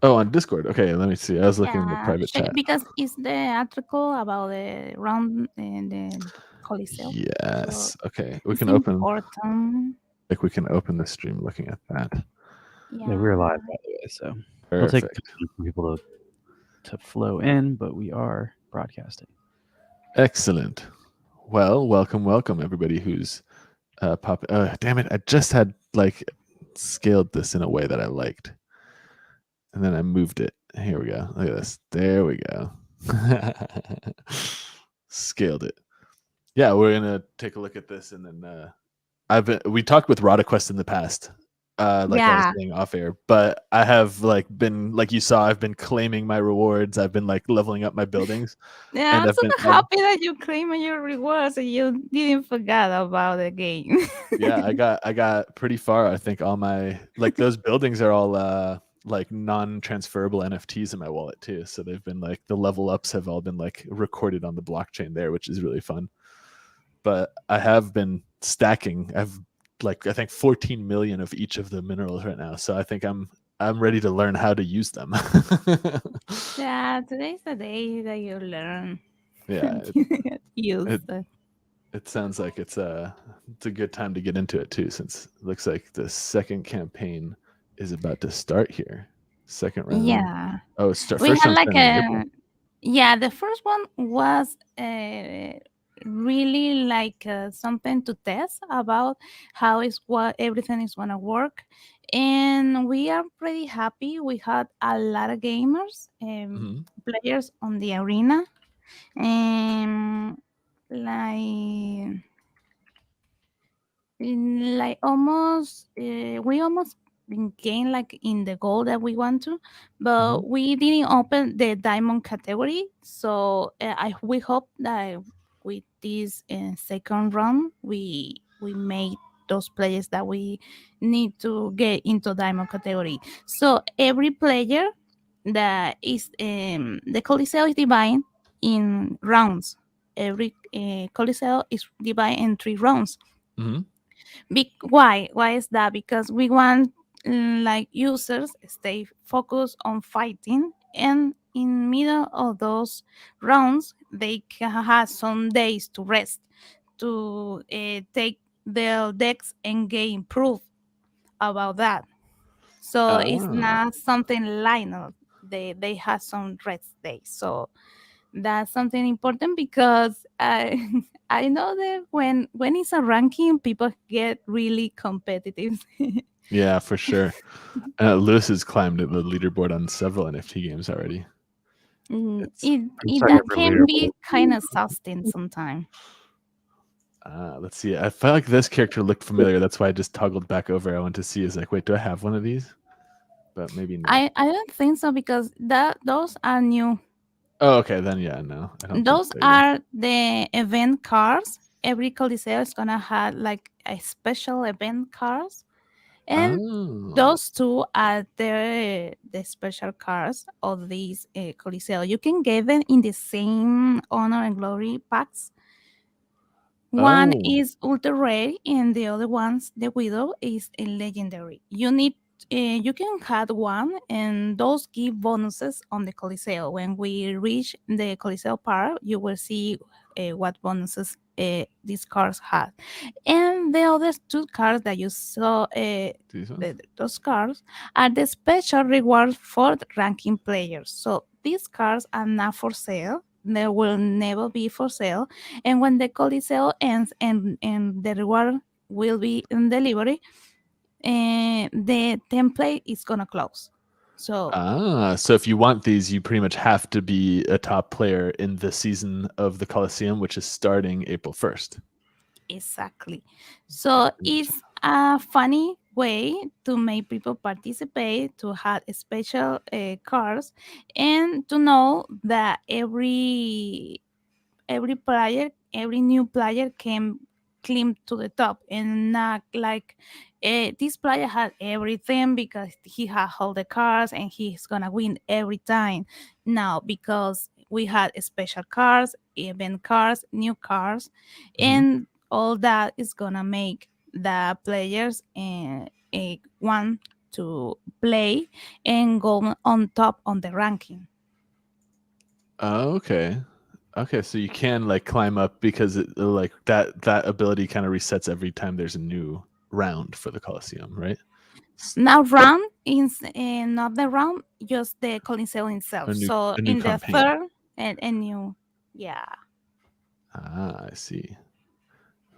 Oh, on Discord. Okay, let me see. I was looking in the Yeah, private check chat. it because it's the article about the round and the Coliseo. So Yes. Okay. We it's can open important. like we can open the stream looking at that. Yeah, we're Yeah. live by the way, so it'll take Perfect. time for people to flow in, but we are broadcasting. Excellent. Well, welcome everybody who's pop. Damn it! I just had like scaled this in a way that I liked, and then I moved it. Here we go. Look at this. There we go. Scaled it. Yeah, we're gonna take a look at this, and then we talked with Rada Quest in the past, like I was Yeah. saying off air, but I have like been like you saw, I've been claiming my rewards. I've been like leveling up my buildings, Yeah, and I'm I've so been happy that you claim your rewards and you didn't forget about the game. yeah, I got pretty far. I think all my like those buildings are all like non-transferable NFTs in my wallet too. So they've been like the level ups have all been like recorded on the blockchain there, which is really fun. But I have been stacking. I've like I think 14 million of each of the minerals right now. So I think I'm ready to learn how to use them. Yeah, today's the day that you learn Yeah, and use it it. it sounds like it's a good time to get into it too, since it looks like the second campaign is about to start here. Second round. Yeah. Oh, start We first had round like starting in April. a yeah, the first one was really like something to test about how is what everything is gonna work, and we are pretty happy. We had a lot of gamers, Hmm. players on the arena, and like almost we almost gain like in the goal that we want to, Hmm. but we didn't open the diamond category. So we hope that with this second round we made those players that we need to get into diamond category. So every player that is the coliseo is divided in rounds. Every coliseo is divided in 3 rounds. Hmm. Why is that? Because we want like users stay focused on fighting, and in middle of those rounds they can have some days to rest, to take their decks and gain proof about that. So it's Ah, not something linear. They have some rest days. So that's something important because I I know that when it's a ranking, people get really competitive. yeah, for sure. Lewis has climbed the leaderboard on several NFT games already. It's I'm It second that for can be leaderboard. kind of exhausting sometimes. let's see. I felt like this character looked familiar. That's why I just toggled back over. I went to see. Is like, wait, do I have one of these? But maybe not. I don't think so because that those are new. Oh, okay. Then yeah, no, I don't think Those so either. are the event cards. Every Coliseo is gonna have like a special event cards, and Oh. those two are the special cards of these Coliseo. You can get them in the same honor and glory packs. One Oh. is ultra rare, and the other one's the widow is a legendary. You can have one, and those give bonuses on the Coliseo. When we reach the Coliseo part, you will see what bonuses these cards have. And the other 2 cards that you saw, These ones? those cards are the special rewards for the ranking players. So these cards are not for sale. They will never be for sale, and when the Coliseo ends and the reward will be in delivery, the template is gonna close. So So if you want these, you pretty much have to be a top player in the season of the Coliseum, which is starting April 1st. exactly. So it's a funny way to make people participate, to have special cards, and to know that every player, every new player can climb to the top, and not like this player had everything because he had all the cards and he's gonna win every time. Now, because we had special cards, event cards, new cards, Hmm. and all that is gonna make the players one. to play and go on top on the ranking. Oh, okay. Okay, so you can like climb up because it like that ability kind of resets every time there's a new round for the Colosseum, right? Now round is not the round, just the Coliseum itself. So A new in the campaign. third and new, yeah. Ah, I see.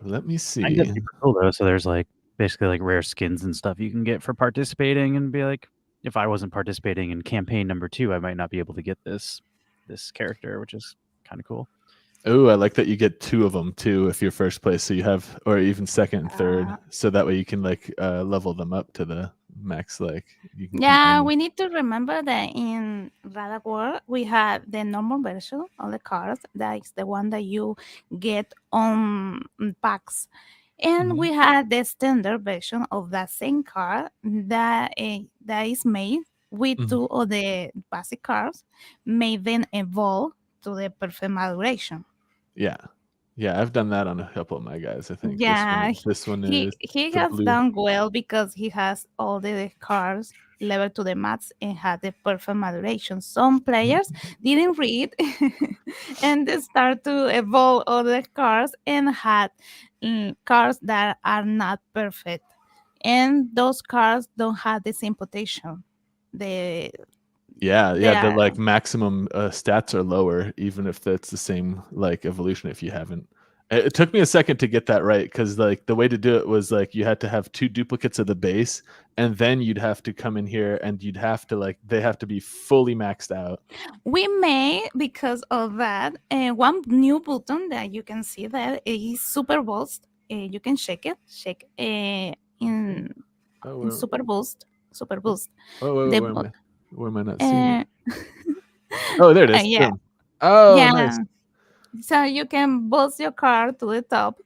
Let me I think that's see. super cool though. So there's like basically like rare skins and stuff you can get for participating, and be like, if I wasn't participating in campaign number 2, I might not be able to get this character, which is kind of cool. Oh, I like that you get 2 of them too if you're first place. So you have, or even second and third. Uh, So that way you can like level them up to the max. Like you can keep Yeah, them. we need to remember that in Rada Quest we had the normal version of the cards. That is the one that you get on packs. And Mhm. we had the standard version of that same card that is made with Mhm. 2 of the basic cards, may then evolve to the perfect maduration. Yeah. Yeah, I've done that on a couple of my guys. I think Yeah, this one he is he the has blue. done well because he has all the cards leveled to the max and had the perfect maduration. Some players Mhm. didn't read and they start to evolve other cards and had cards that are not perfect. And those cards don't have the same potential. They Yeah, they yeah, the are like maximum stats are lower, even if that's the same like evolution. If you haven't, it took me a second to get that right because like the way to do it was like you had to have 2 duplicates of the base, and then you'd have to come in here and you'd have to like they have to be fully maxed out. we may, because of that, one new button that you can see there is super boost. You can check it, check Okay. Oh, in super boost. wait, The where am bu- I? Where am I not seeing it? uh, Oh, there it is. yeah, Boom. Oh, yeah. nice. So you can boost your car to the top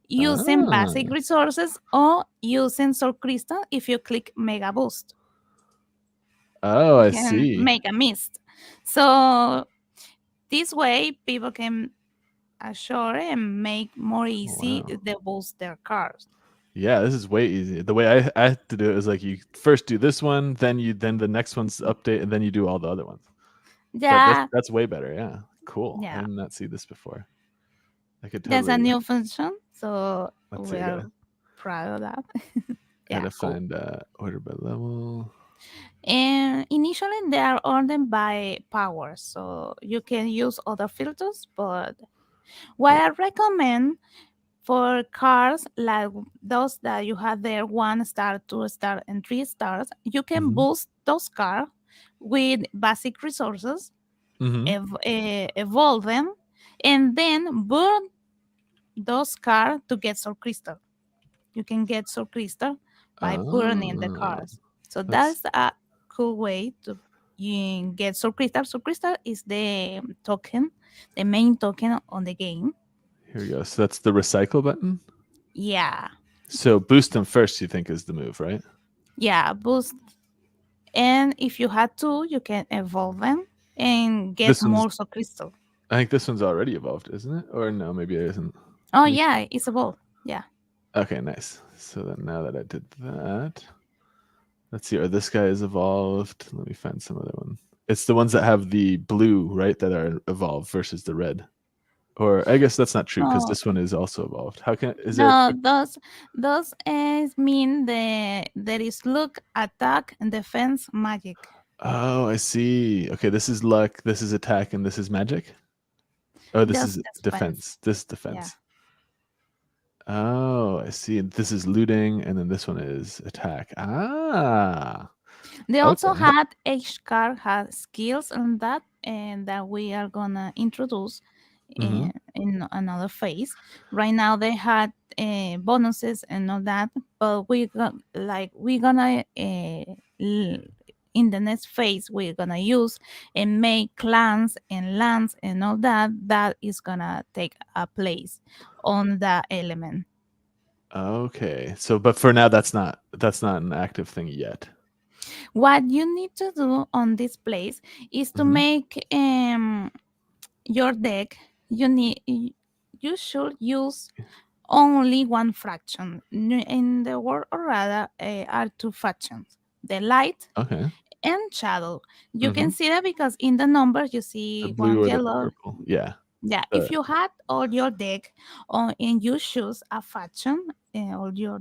using basic Ah, resources or using Soul Crystal. If you click Mega Boost, oh, you I can see. make a mist. So this way, people can assure and make more easy Wow. the boost their cars. Yeah, this is way easier. The way I had to do it was like you first do this one, then the next one's update, and then you do all the other ones. But Yeah, that's way better. Yeah, cool. I yeah. did not see this before. I could There's a totally. new function, so Let's see. we are proud of that. Yeah, Gotta cool. find order by level. And initially they are ordered by power, so you can use other filters. But what Yeah. I recommend for cars like those that you have there, 1 star, 2 star, and 3 stars, you can Mm-hmm. boost those cars with basic resources, Mm-hmm. evolve them, and then burn those cars to get soul crystal. You can get soul crystal by burning the Oh, cars. So that's that's a cool way to get soul crystal. Soul crystal is the token, the main token on the game. here we go. So that's the recycle button. Yeah, So boost them first. You think is the move, right? yeah, boost. And if you had to, you can evolve them and get This one's. more soul crystal. I think this one's already evolved, isn't it? Or no, maybe it isn't. Oh Let me. yeah, it's evolved. Yeah. Okay, nice. So then now that I did that, let's see. Or this guy is evolved. Let me find some other one. It's the ones that have the blue, right, that are evolved versus the red. Or I guess that's not true because Oh this one is also evolved. How can is there a no, quick? those mean there is look, attack, and defense magic. Oh, I see. Okay, this is luck. This is attack, and this is magic. Oh, this Just is defense. defense. This is Yeah. defense. Oh, I see. This is looting, and then this one is attack. Ah, They also okay. had each card has skills on that, and that we are gonna introduce Mm-hmm. in another phase. Right now they had bonuses and all that, but we're gonna in the next phase we're gonna use and make clans and lands and all that. That is gonna take a place on that element. Okay. So, but for now, that's not an active thing yet. What you need to do on this place is to Mm-hmm. make your deck. You should use only one fraction. In the world, or rather, are 2 factions. the light, Okay. and shadow. You Mm-hmm. can see that because in the numbers you The see blue one or the yellow. purple. Yeah. Yeah, if you had all your deck on and you choose a faction, all your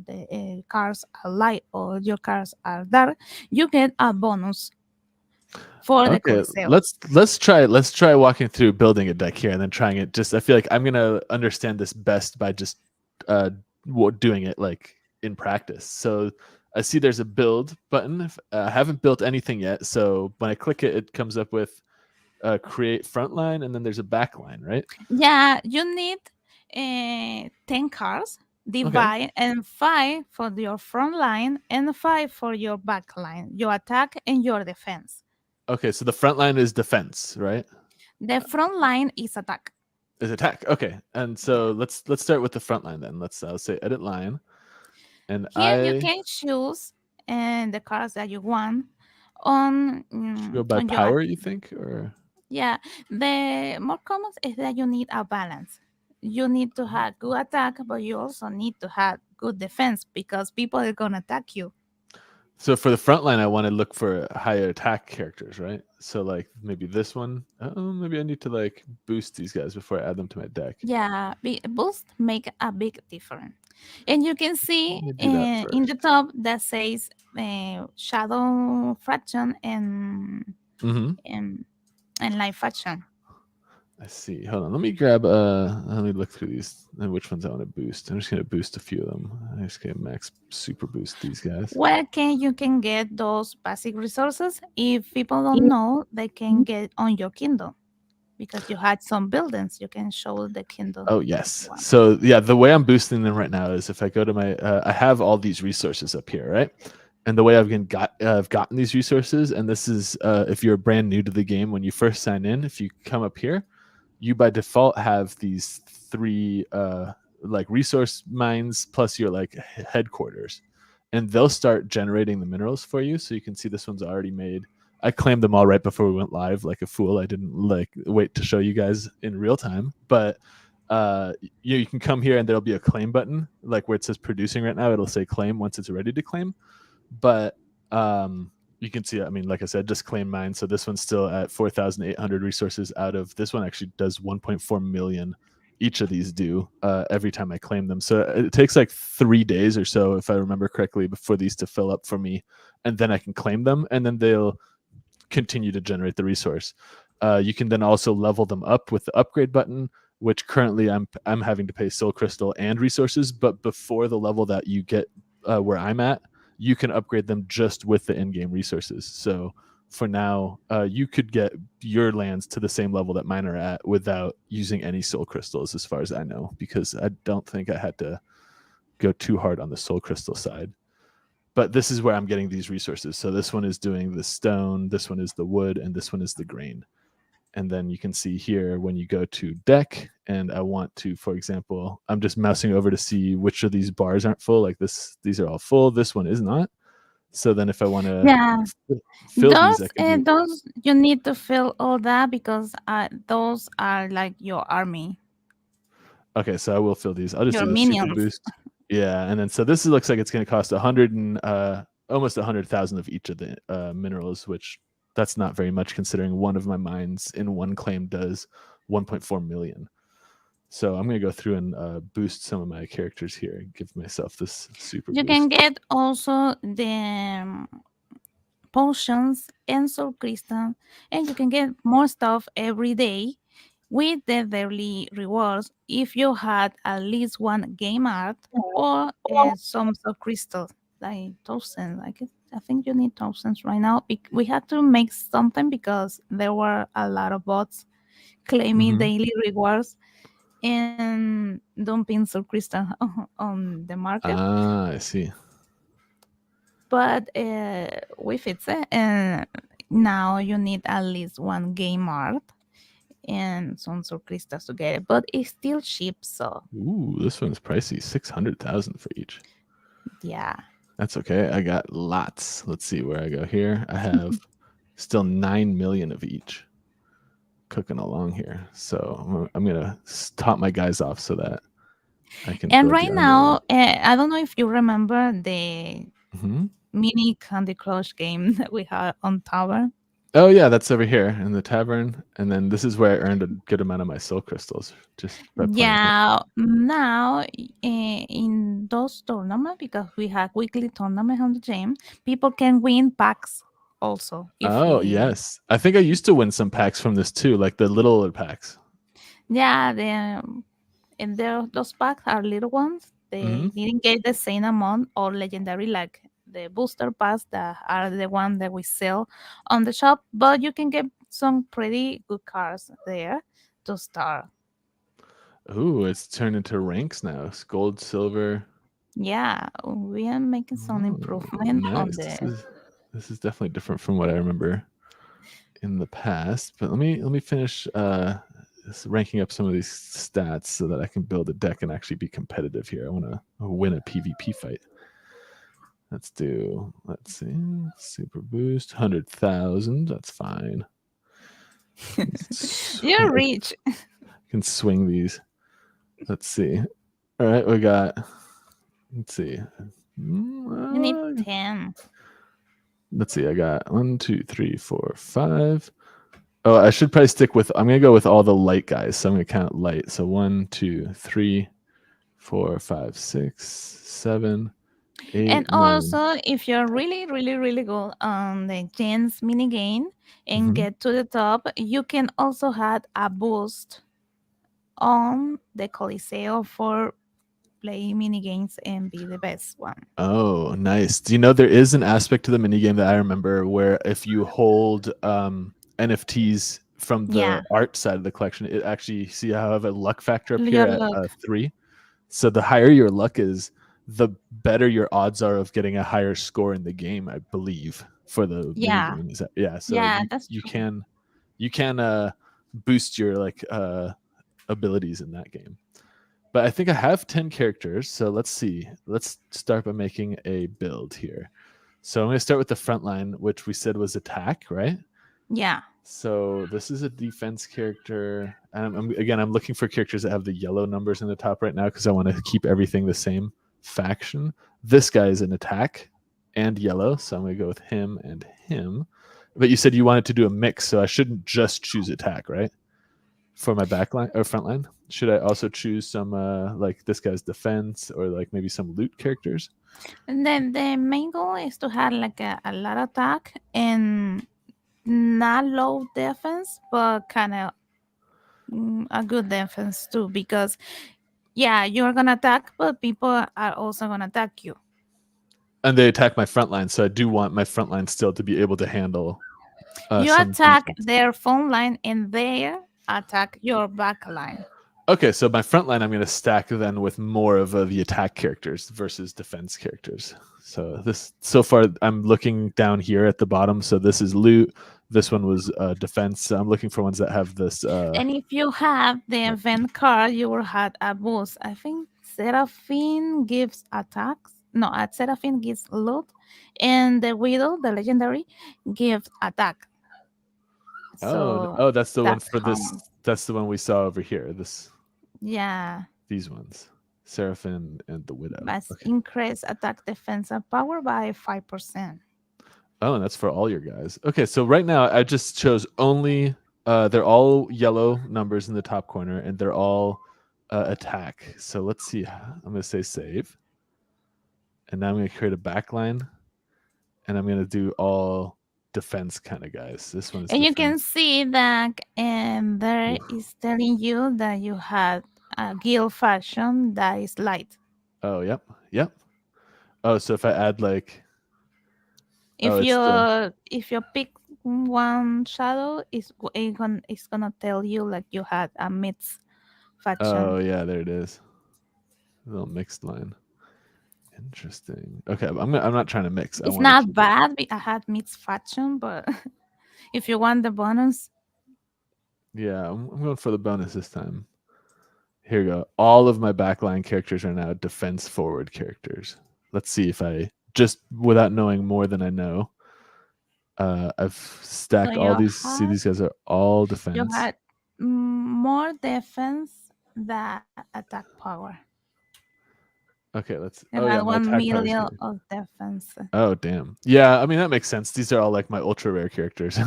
cards are light, all your cards are dark, you get a bonus for the Okay, Coliseo. let's try walking through building a deck here and then trying it. Just I feel like I'm gonna understand this best by just uh doing it like in practice. So I see there's a build button. I haven't built anything yet, so when I click it, it comes up with create front line, and then there's a back line, right? Yeah, you need 10 cards, Okay. divide, and 5 for your front line and 5 for your back line, your attack and your defense. Okay, so the front line is defense, right? The front line is attack. Is attack. Okay, and Yeah. so let's start with the front line then. Let's say edit line, and Here you can choose the cards that you want on should go by on your power. You think or yeah. The more common is that you need a balance. You need to have good attack, but you also need to have good defense because people are gonna attack you. so for the front line, I want to look for higher attack characters, right? So like maybe this one. Oh, maybe I need to like boost these guys before I add them to my deck. Yeah, boost make a big difference. And you can see Let me do that in the first. top that says shadow fraction Mm-hmm. and, and light fraction. I see. Hold on. Let me grab. Let me look through these and which ones I want to boost. I'm just gonna boost a few of them. I'm just gonna max super boost these guys. Where can you can get those basic resources? If people don't know, they can get on your Kindle because you had some buildings. You can show the Kindle. Oh yes. So yeah, the way I'm boosting them right now is if I go to my, I have all these resources up here, right? And the way I've gotten these resources, and this is if you're brand new to the game, when you first sign in, if you come up here, you by default have these three like resource mines plus your like headquarters, and they'll start generating the minerals for you. So you can see this one's already made. I claimed them all right before we went live, like a fool. I didn't like wait to show you guys in real time, but you can come here and there'll be a claim button, like where it says producing right now. It'll say claim once it's ready to claim, but you can see, I mean, like I said, just claim mine. So this one's still at 4,800 resources out of this one actually does 1.4 million. Each of these do every time I claim them. So it takes like 3 days or so, if I remember correctly, before these to fill up for me, and then I can claim them, and then they'll continue to generate the resource. You can then also level them up with the upgrade button, which currently I'm having to pay soul crystal and resources. But before the level that you get where I'm at, you can upgrade them just with the in-game resources. So for now, you could get your lands to the same level that mine are at without using any soul crystals, as far as I know, because I don't think I had to go too hard on the soul crystal side. But this is where I'm getting these resources. So this one is doing the stone, this one is the wood, and this one is the grain. And then you can see here when you go to deck, and I want to, for example, I'm just mousing over to see which of these bars aren't full. Like this, these are all full. This one is not. So then if I want to Yeah, fill these, I can do. those you need to fill all that because those are like your army, Okay, so I will fill these. I'll just your do the super minions. boost. Yeah, and then so this looks like it's going to cost 100 and almost 100,000 of each of the minerals, which that's not very much considering one of my mines in one claim does 1.4 million. So I'm going to go through and boost some of my characters here and give myself this super You boost. can get also the potions and soul crystal, and you can get more stuff every day with the daily rewards if you had at least one game art or some soul crystals like thousands. I think you need thousands right now. We had to make something because there were a lot of bots claiming daily rewards and dumping soul crystal on the market. Ah, I see. But we fix it, and now you need at least one game art and some soul crystals to get it. But it's still cheap, so Ooh, this one's pricey. 600,000 for each. yeah. That's okay. I got lots. Let's see where I go here. I have still 9 million of each cooking along here. So I'm going to top my guys off so that I can And build right the now, I don't know if you remember Mhm. mini Candy Crush game that we had on tower. Oh yeah, that's over here in the tavern, and then this is where I earned a good amount of my soul crystals just by playing it. Yeah, now in those tournaments, because we have weekly tournament on the gym, people can win packs also if Oh we. yes, I think I used to win some packs from this too, like the little packs. Yeah, and those packs are little ones. Hmm. They didn't get the same amount or legendary like the booster pass that are the one that we sell on the shop, but you can get some pretty good cards there to start. Ooh, it's turned into ranks now. It's gold, silver. Yeah, we are making some Oh, improvement on nice. the. This is definitely different from what I remember in the past. But let me finish ranking up some of these stats so that I can build a deck and actually be competitive here. I want to win a PvP fight. Let's see, super boost, 100,000. That's fine. You're I rich. can swing these. Let's see. All right, we got. Let's see. You need 10. Let's see. I got 1, 2, 3, 4, 5. Oh, I should probably stick with. I'm gonna go with all the light guys. So I'm gonna count light. So 1, 2, 3, 4, 5, 6, 7, And 8, 9. also, if you're really, really, really good on the gens mini game and Mhm. get to the top, you can also have a boost on the Coliseo for playing mini games and be the best one. Oh, nice. Do you know there is an aspect to the minigame that I remember where if you hold NFTs from the Yeah, art side of the collection, it actually see how I have a luck factor up here your at luck. 3. So the higher your luck is, the better your odds are of getting a higher score in the game, I believe, for the Yeah, minigame. Is that yeah? So yeah, that's you true. can boost your like abilities in that game. But I think I have 10 characters. So let's see. Let's start by making a build here. So I'm going to start with the front line, which we said was attack, right? Yeah, So this is a defense character. Again, I'm looking for characters that have the yellow numbers in the top right now because I want to keep everything the same faction. This guy is an attack and yellow. So I'm going to go with him and him. But you said you wanted to do a mix. So I shouldn't just choose attack, right? For my back line or front line, should I also choose some like this guy's defense or like maybe some loot characters? and then the main goal is to have like a lot attack and not low defense, but kind of a good defense too. Because yeah, you're gonna attack, but people are also gonna attack you. And they attack my front line, so I do want my front line still to be able to handle You some attack defense. their front line, and they attack your back line. Okay, so my front line I'm going to stack then with more of the attack characters versus defense characters. So this so far I'm looking down here at the bottom. So this is loot. This one was defense. So I'm looking for ones that have this. And if you have the Right. event card, you will have a boost. I think Seraphine gives attacks. No, Seraphine gives loot, and the Widow, the legendary, gives attack. So Oh, that's the one that's for how. this. That's the one we saw over here. Yeah, These ones, Seraphim and the Widow. but Okay. increase attack, defense, and power by 5%. Oh, and that's for all your guys. Okay, so right now I just chose only. They're all yellow numbers in the top corner, and they're all attack. So let's see. I'm gonna say save, and now I'm gonna create a backline, and I'm gonna do all defense kind of guys. This one is And you defense. can see that and there is telling you that you had a guild faction that is light. Oh, yep. Oh, so if I add like, If it's you still. if you pick one shadow, it's gonna tell you like you had a mixed Oh faction. yeah, there it is. A little mixed line. Interesting. Okay, I'm not trying to mix. I It's want to not keep it. bad. I had mixed faction, but if you want the bonus, Yeah, I'm going for the bonus this time. Here we go. All of my backline characters are now defense forward characters. Let's see if I just without knowing more than I know. I've so stacked all these. See, these guys are all you defense. had more defense than attack power. Okay, let's. It Oh yeah, had my 1 attack power is million here. of defense. Oh damn. Yeah, I mean that makes sense. These are all like my ultra rare characters.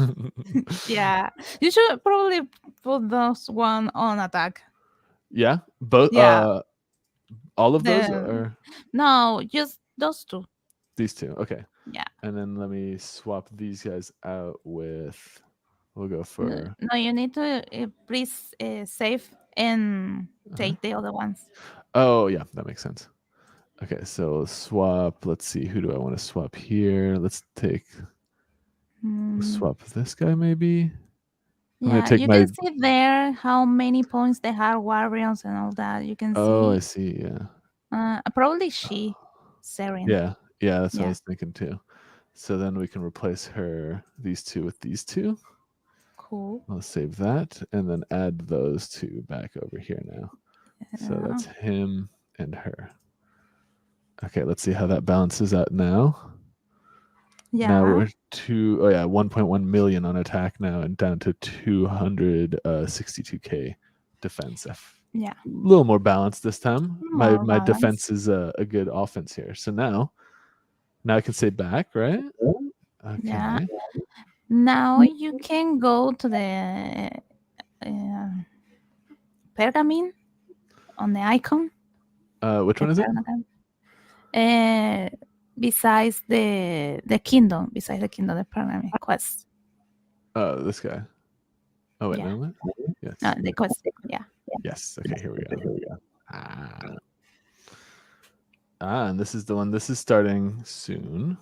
Yeah, you should probably put those one on attack. Yeah, both. Yeah, All of those the or no, just those two. these two. Okay, Yeah. and then let me swap these guys out with. We'll go No, for. no, you need to please save and Uh-huh. take the other ones. Oh yeah, that makes sense. Okay, so swap. Let's see. Who do I want to swap here? Let's take. Swap this guy maybe. I'm gonna Yeah, take you my. can see there how many points they have, warriors and all that. You can Oh, I see. see. Yeah. Probably she, Seren. Yeah. Yeah. That's what I Yeah, was thinking too. So then we can replace her, these two with these two. cool. I'll save that and then add those two back over here now. So that's him and her. Okay, let's see how that balances out now. Now Yeah, we're 1.1 million on attack now and down to 262k defense. yeah. A little more balanced this time. My More defense balance. is a good offense here. So now I can say back, right? Yeah. Okay. Now you can go to the pergamene on the icon. Which The one is it? pergamene. Besides the kingdom, the pergamene quest. Oh, this guy. Oh wait, Yeah. no. Yes. No, the quest. Yeah. Yes. Okay, here we go. Ah. And this is the one. This is starting soon.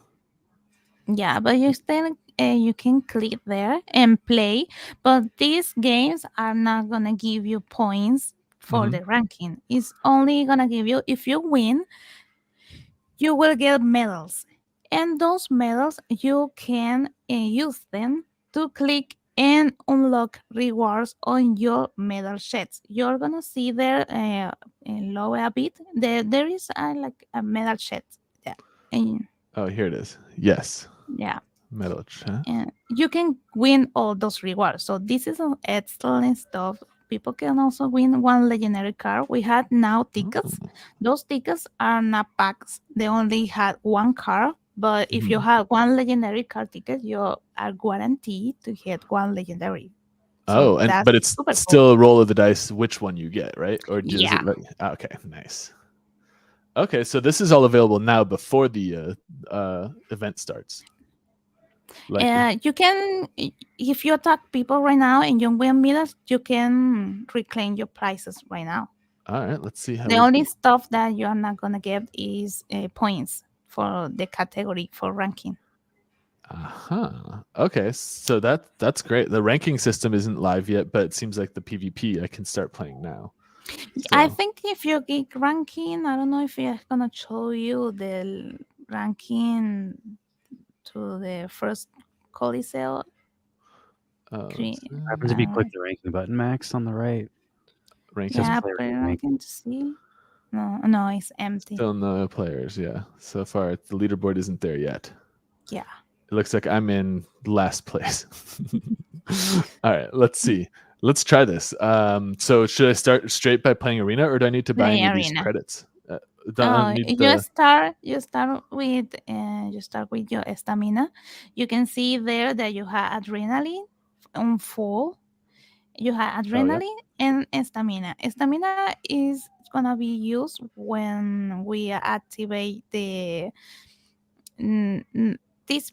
Yeah, but you still you can click there and play, but these games are not gonna give you points for the ranking. It's only gonna give you, if you win, you will get medals, and those medals you can use them to click and unlock rewards on your medal sheds. You're gonna see there lower a bit. There is like a medal shed there, and Oh, here it is. Yes. yeah. Metal chat. And you can win all those rewards. So this is an excellent stuff. People can also win one legendary card. We had now tickets. Those tickets are not packs. They only had one card. But if you have one legendary card ticket, you are guaranteed to get one legendary. So But it's super still cool. a roll of the dice which one you get, right? Or is Yeah. it like okay, nice. Okay, so this is all available now before the event starts. You can, if you attack people right now and you win medals, you can reclaim your prizes right now. All right, let's see how The only stuff that you are not gonna get is points for the category for ranking. Okay, so that's great. The ranking system isn't live yet, but it seems like the PvP I can start playing now. I think if you get ranking, I don't know if it's gonna show you the ranking to the first Coliseo. What happens if you click the ranking button, Max, on the right? Ranking. Yeah, but ranking to see. No, it's empty. Still no players. Yeah, so far the leaderboard isn't there yet. Yeah. It looks like I'm in last place. All right, let's see. Let's try this. So should I start straight by playing arena, or do I need to buy any of these credits? You start with your stamina. You can see there that you have adrenaline on full. You have adrenaline and stamina. Stamina is gonna be used when we activate these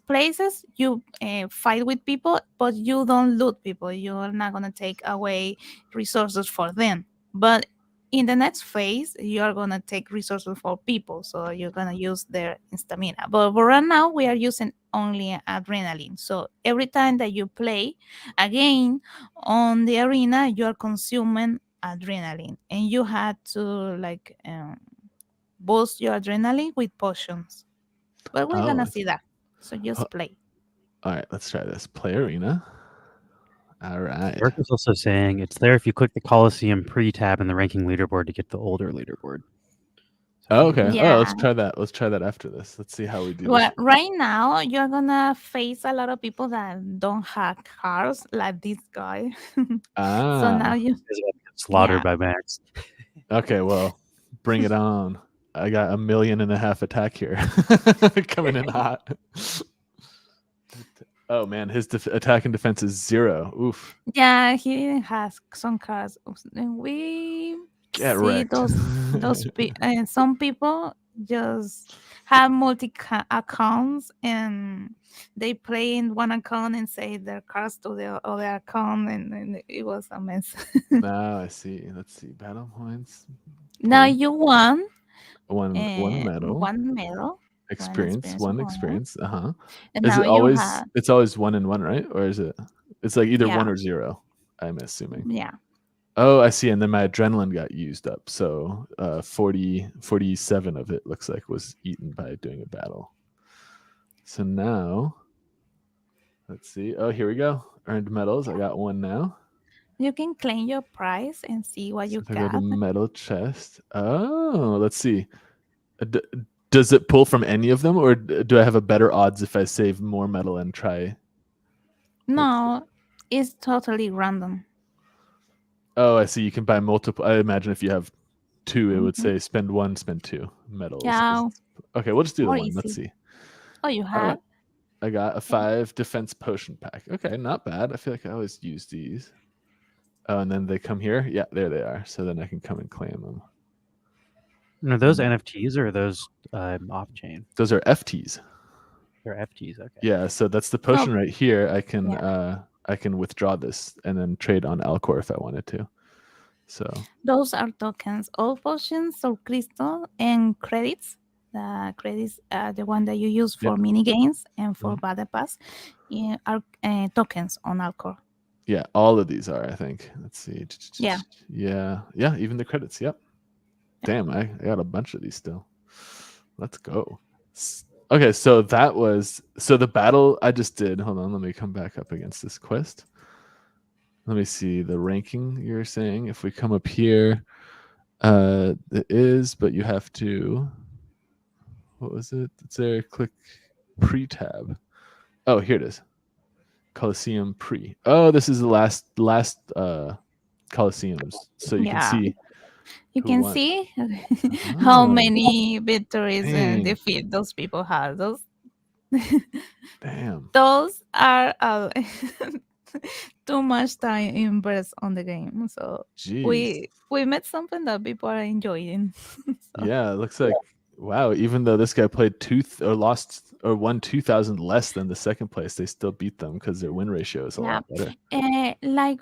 places. You fight with people, but you don't loot people. You're not gonna take away resources for them. But in the next phase, you are gonna take resources for people, so you're gonna use their stamina. But right now, we are using only adrenaline. So every time that you play again on the arena, you are consuming adrenaline, and you had to like boost your adrenaline with potions. But we're gonna see that. So just play. All right, let's try this. Play arena. All right. Eric was also saying it's there if you click the Coliseum pre-tab in the ranking leaderboard to get the older leaderboard. Oh, okay. Yeah. Oh, let's try that. Let's try that after this. Let's see how we do. Well, right now you're gonna face a lot of people that don't have cars, like this guy. So now you slaughtered by Max. Okay, well, bring it on. I got 1.5 million attack here, coming in hot. Oh man, his attack and defense is 0. Oof. Yeah, he has some cards. And we Get see wrecked. some people just have multi accounts and they play in one account and say their cards to the other account, and it was a mess. Now I see. Let's see. Battle points. Now Point. you won One medal. one medal, Experience. of One honor, experience. Uh-huh. and Is now it you always have it's always 1 and 1, right? Or is it it's like either 1 yeah or 0, I'm assuming. yeah. Oh, I see. And then my adrenaline got used up. So 47 of it looks like was eaten by doing a battle. So now, let's see. Oh, here we go. Earned medals. I got 1 now. You can claim your prize and see what So you if I go to got. medal chest. Oh, let's see. Does it pull from any of them, or do I have a better odds if I save more metal and try? No, it's totally random. Oh, I see. You can buy multiple. I imagine if you have 2, it would Mhm. say spend 1, spend 2 medals. Yeah, Okay, we'll just do the more 1. Let's easy. see. Oh, you All right. have? I got a 5 defense potion pack. Okay, not bad. I feel like I always use these. Oh, and then they come here. Yeah, there they are. So then I can come and claim them. Are those Mm. NFTs or are those off chain? Those are FTs. They're FTs. Okay. Yeah, so that's the potion right here. I can withdraw this and then trade on Alcor if I wanted to. So Those are tokens. All potions or crystal and credits. The credits are the one that you use for Yep. mini games and for Mhm. battle pass. Are tokens on Alcor. yeah, all of these are, I think. Let's see. Yeah. Yeah, even the credits. Yep. Damn, I got a bunch of these still. Let's go. Okay, so the battle I just did. Hold on, let me come back up against this quest. Let me see the ranking you're saying. If we come up here, it is, but you have to. What was it? It's there. Click pre-tab. Oh, here it is. Coliseum pre. Oh, this is the last Coliseums. So you can Yeah. see You who can won. see how Oh, many victories and dang. defeat those people have. Damn. Those are too much time invest on the game. So Jeez. we met something that people are enjoying. So, Yeah, it looks like wow. Even though this guy played lost or won 2,000 less than the second place, they still beat them because their win ratio is a yeah. lot better. Like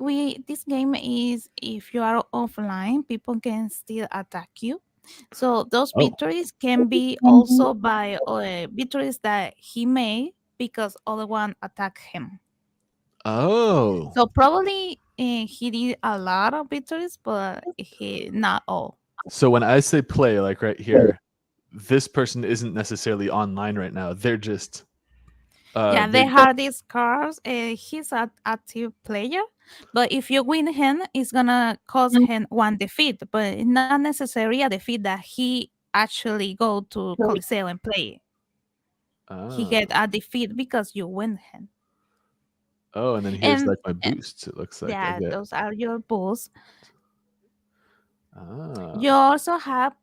this game is if you are offline, people can still attack you. So those Oh, victories can be also by victories that he made because other one attacked him. oh. So probably he did a lot of victories, but he not all. So when I say play, like right here, this person isn't necessarily online right now. They're just Yeah, they they have these cards. He's an active player, but if you win him, it's gonna cause him one defeat, but it's not necessarily a defeat that he actually go to Coliseo and play. He get a defeat because you win him. Oh, and then here's And like my boosts. It looks like I yeah, get. those are your boosts. Ah. You also have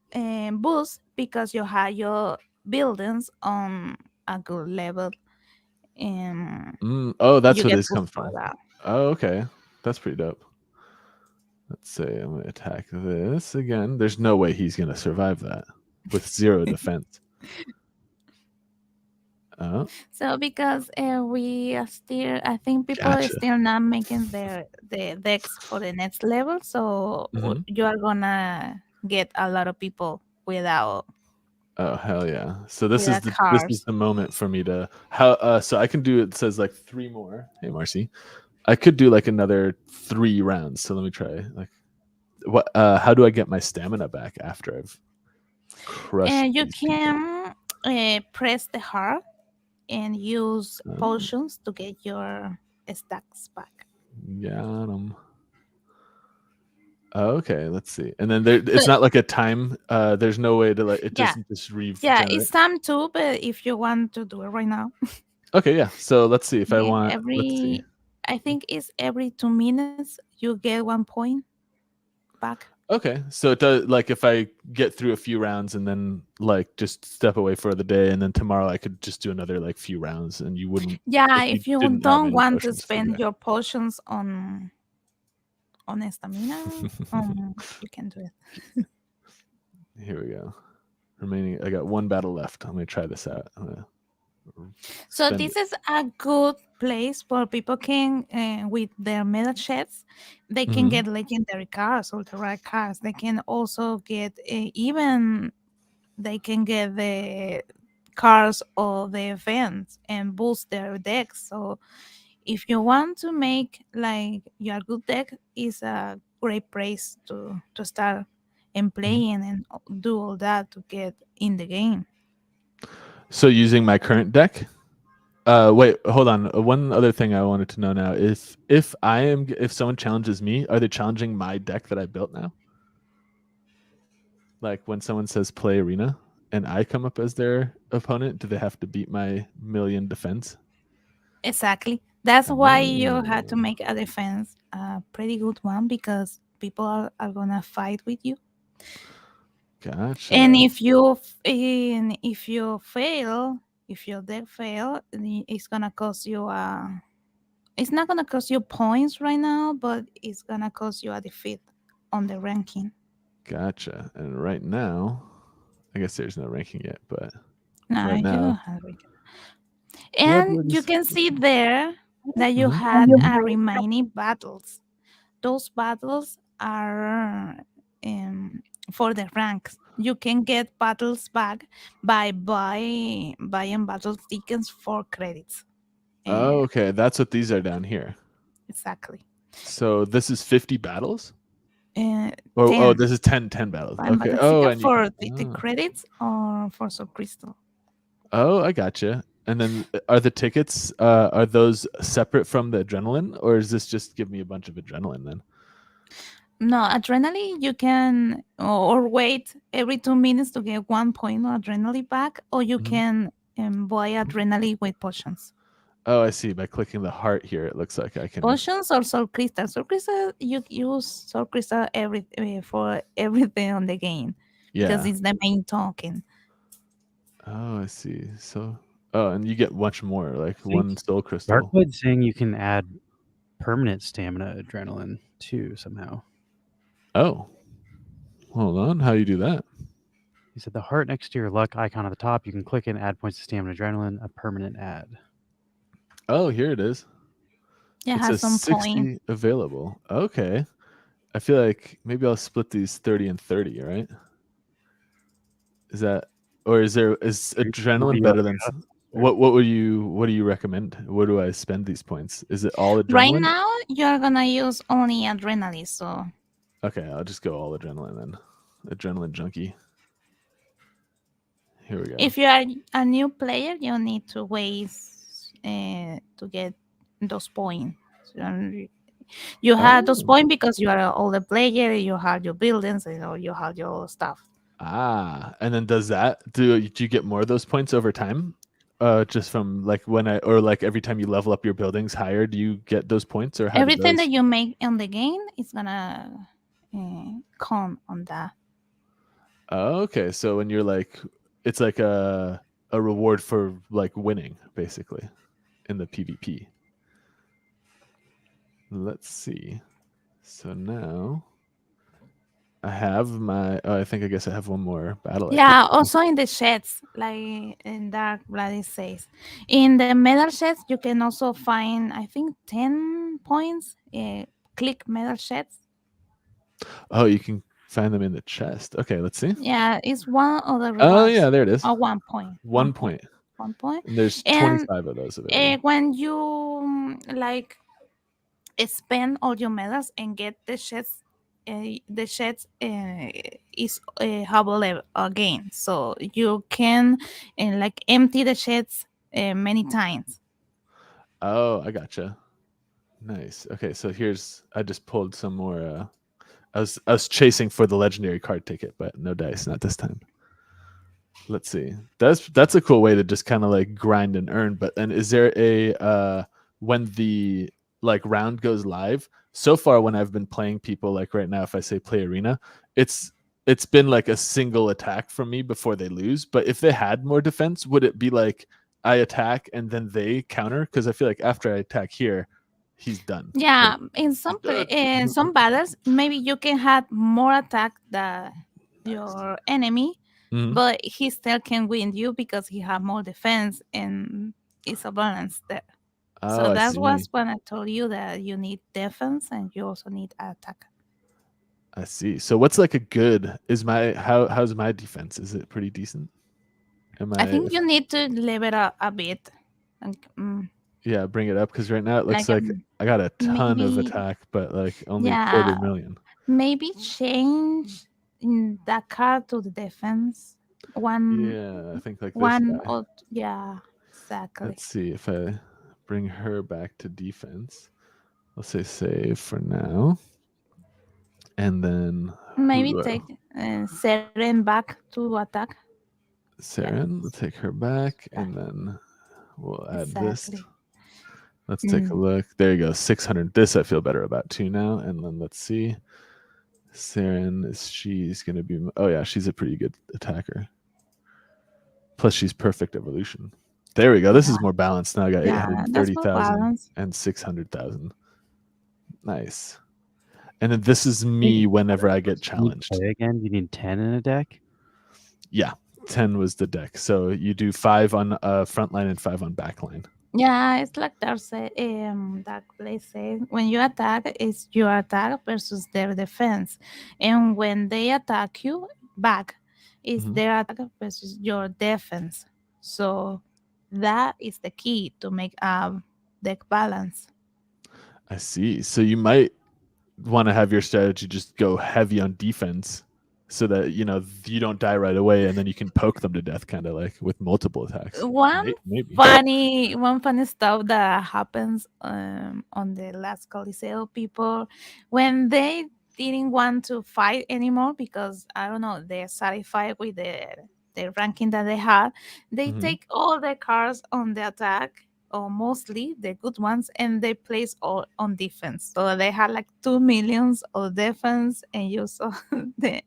boosts because you have your buildings on a good level, and Oh, that's you where get this boosts comes for from. that. Oh, okay. That's pretty dope. Let's say I'm gonna attack this again. There's no way he's gonna survive that with 0 defense. Oh, So because we are still, I think people are gotcha. still not making the decks for the next level. So Mhm. you are gonna get a lot of people without Oh hell yeah! So this is cars. the moment for me to how so I can do it says like 3 more. Hey Marcy, I could do like another 3 rounds. So let me try. Like what? How do I get my stamina back after I've crushed And you these people? can press the heart and use Oh, potions to get your stacks back. got 'em. Oh, okay, let's see. And then there, So it's not like a time. There's no way to like it yeah, doesn't just yeah, regenerate. it's time too. But if you want to do it right now, Okay, yeah. So let's see if I yeah, want. Let's see. I think it's every 2 minutes you get 1 point back. Okay, so it does, like, if I get through a few rounds and then like just step away for the day, and then tomorrow I could just do another like few rounds, and you wouldn't. Yeah, If you if you didn't have don't any want to potions. spend your potions on stamina, you can do it. Here we go. Remaining, I got one battle left. I'm gonna try this out. So spend this is a good place where people can, with their meta chats, they can Mhm. get legendary cars, ultra rare cars. They can also get even they can get the cars of the events and boost their decks. So if you want to make like your good deck, is a great place to start and playing and do all that to get in the game. So using my current deck. Wait, hold on. One other thing I wanted to know now is if someone challenges me, are they challenging my deck that I built now? Like when someone says play arena and I come up as their opponent, do they have to beat my million defense? Exactly. That's why you had to Oh, make a defense a pretty good one, because people are gonna fight with you. gotcha. And if you fail, if your deck fail, it's gonna cost you it's not gonna cost you points right now, but it's gonna cost you a defeat on the ranking. Gotcha. And right now, I guess there's no ranking yet, but Nah, right you don't now, have ranking. what And you is? can see there that you Mhm. had remaining battles. Those battles are for the ranks. You can get battles back by buying battle tickets for credits. Oh, okay. That's what these are down here. Exactly. So this is 50 battles? Uh, Oh, 10 this is 10 battles. buying Okay. battle Oh, ticket and you can. for the credits or for Soul Crystal. Oh, I gotcha. And then are the tickets are those separate from the adrenaline, or is this just give me a bunch of adrenaline then? No, adrenaline you can or wait every 2 minutes to get 1 point of adrenaline back, or you Mhm. can buy adrenaline with potions. Oh, I see. By clicking the heart here, it looks like I can. Potions or soul crystal. Soul crystal, you use soul crystal for everything on the game, because Yeah. it's the main token. Oh, I see. So, oh, and you get much more, like I think one soul crystal. Darkwood's saying you can add permanent stamina adrenaline too somehow. Oh, hold on. How you do that? He said the heart next to your luck icon at the top, you can click and add points to stamina adrenaline, a permanent add. Oh, here it is. Yeah, It has says some point. 60 available. Okay. I feel like maybe I'll split these 30 and 30, right? Is that, or is adrenaline better than what do you recommend? Where do I spend these points? Is it all Right adrenaline? now, you're gonna use only adrenaline. So Okay, I'll just go all adrenaline then. Adrenaline junkie. Here we go. if you are a new player, you need to wait to get those points. You have those Oh. points because you are an older player. You have your buildings, you have your stuff. Ah, and then do you get more of those points over time? Just from like like every time you level up your buildings higher, do you get those points, or how do Everything those? that you make in the game is gonna count on that. Oh, okay, so when you're like, it's like a reward for like winning, basically, in the PvP. Let's see. So now I have my. Oh, I guess I have one more battle. Yeah, also in the sheds, like in Dark Blood it says. In the medal sheds, you can also find, I think, 10 points. Click medal sheds. Oh, you can find them in the chest. Okay, let's see. Yeah, it's one of the Oh rewards. yeah, there it is. 1 point. 1 point. 1 point. And there's And 25 of those available. when you like spend all your medals and get the sheds is have a level again, so you can like empty the sheds many times. Oh, I gotcha. Nice. Okay, so I just pulled some more. I was chasing for the legendary card ticket, but no dice, not this time. Let's see. That's a cool way to just kind of like grind and earn. But then is there a when the like round goes live, so far when I've been playing people, like right now, if I say play arena, it's been like a single attack from me before they lose. But if they had more defense, would it be like I attack and then they counter? Because I feel like after I attack here, he's done. Yeah, Like, in some battles, maybe you can have more attack than your enemy, Mhm. but he still can win you because he have more defense and it's a balance there. So Oh, I that was see. when I told you that you need defense and you also need attack. I see. So what's like a good is my how's my defense? Is it pretty decent? Am I I think you need to level up a bit. Like, yeah, bring it up because right now it looks like like I got a ton of maybe, attack, but like only yeah, 250,000. maybe change in that card to the defense. One, Yeah, I think like this one, guy. or yeah, exactly. Let's see if I bring her back to defense. I'll say save for now. And then Maybe take Seren back to attack. Saren, we'll take her back and then we'll add this. Exactly. Let's take a look. There you go. 600. This I feel better about too now. And then let's see. Saren she's gonna be oh yeah, she's a pretty good attacker. Plus she's perfect evolution. There we go. This is more balanced now. I got Yeah, that's more 830,000 balance. and 600,000. Nice. And then this is me whenever I get challenged. Again, you need 10 in a deck. Yeah, 10 was the deck. So you do 5 on front line and 5 on back line. Yeah, it's like Dark Place said, when you attack, it's your attack versus their defense. And when they attack you back, it's their attack versus your defense. So that is the key to make a deck balance. I see. So you might want to have your strategy just go heavy on defense so that you don't die right away and then you can poke them to death, kind of like with multiple attacks. Maybe. One funny stuff that happens on the last Coliseo, people when they didn't want to fight anymore because I don't know, they're satisfied with the ranking that they had, they take all the cards on the attack, or mostly the good ones, and they place all on defense. So they had like 2 millions of defense, and you saw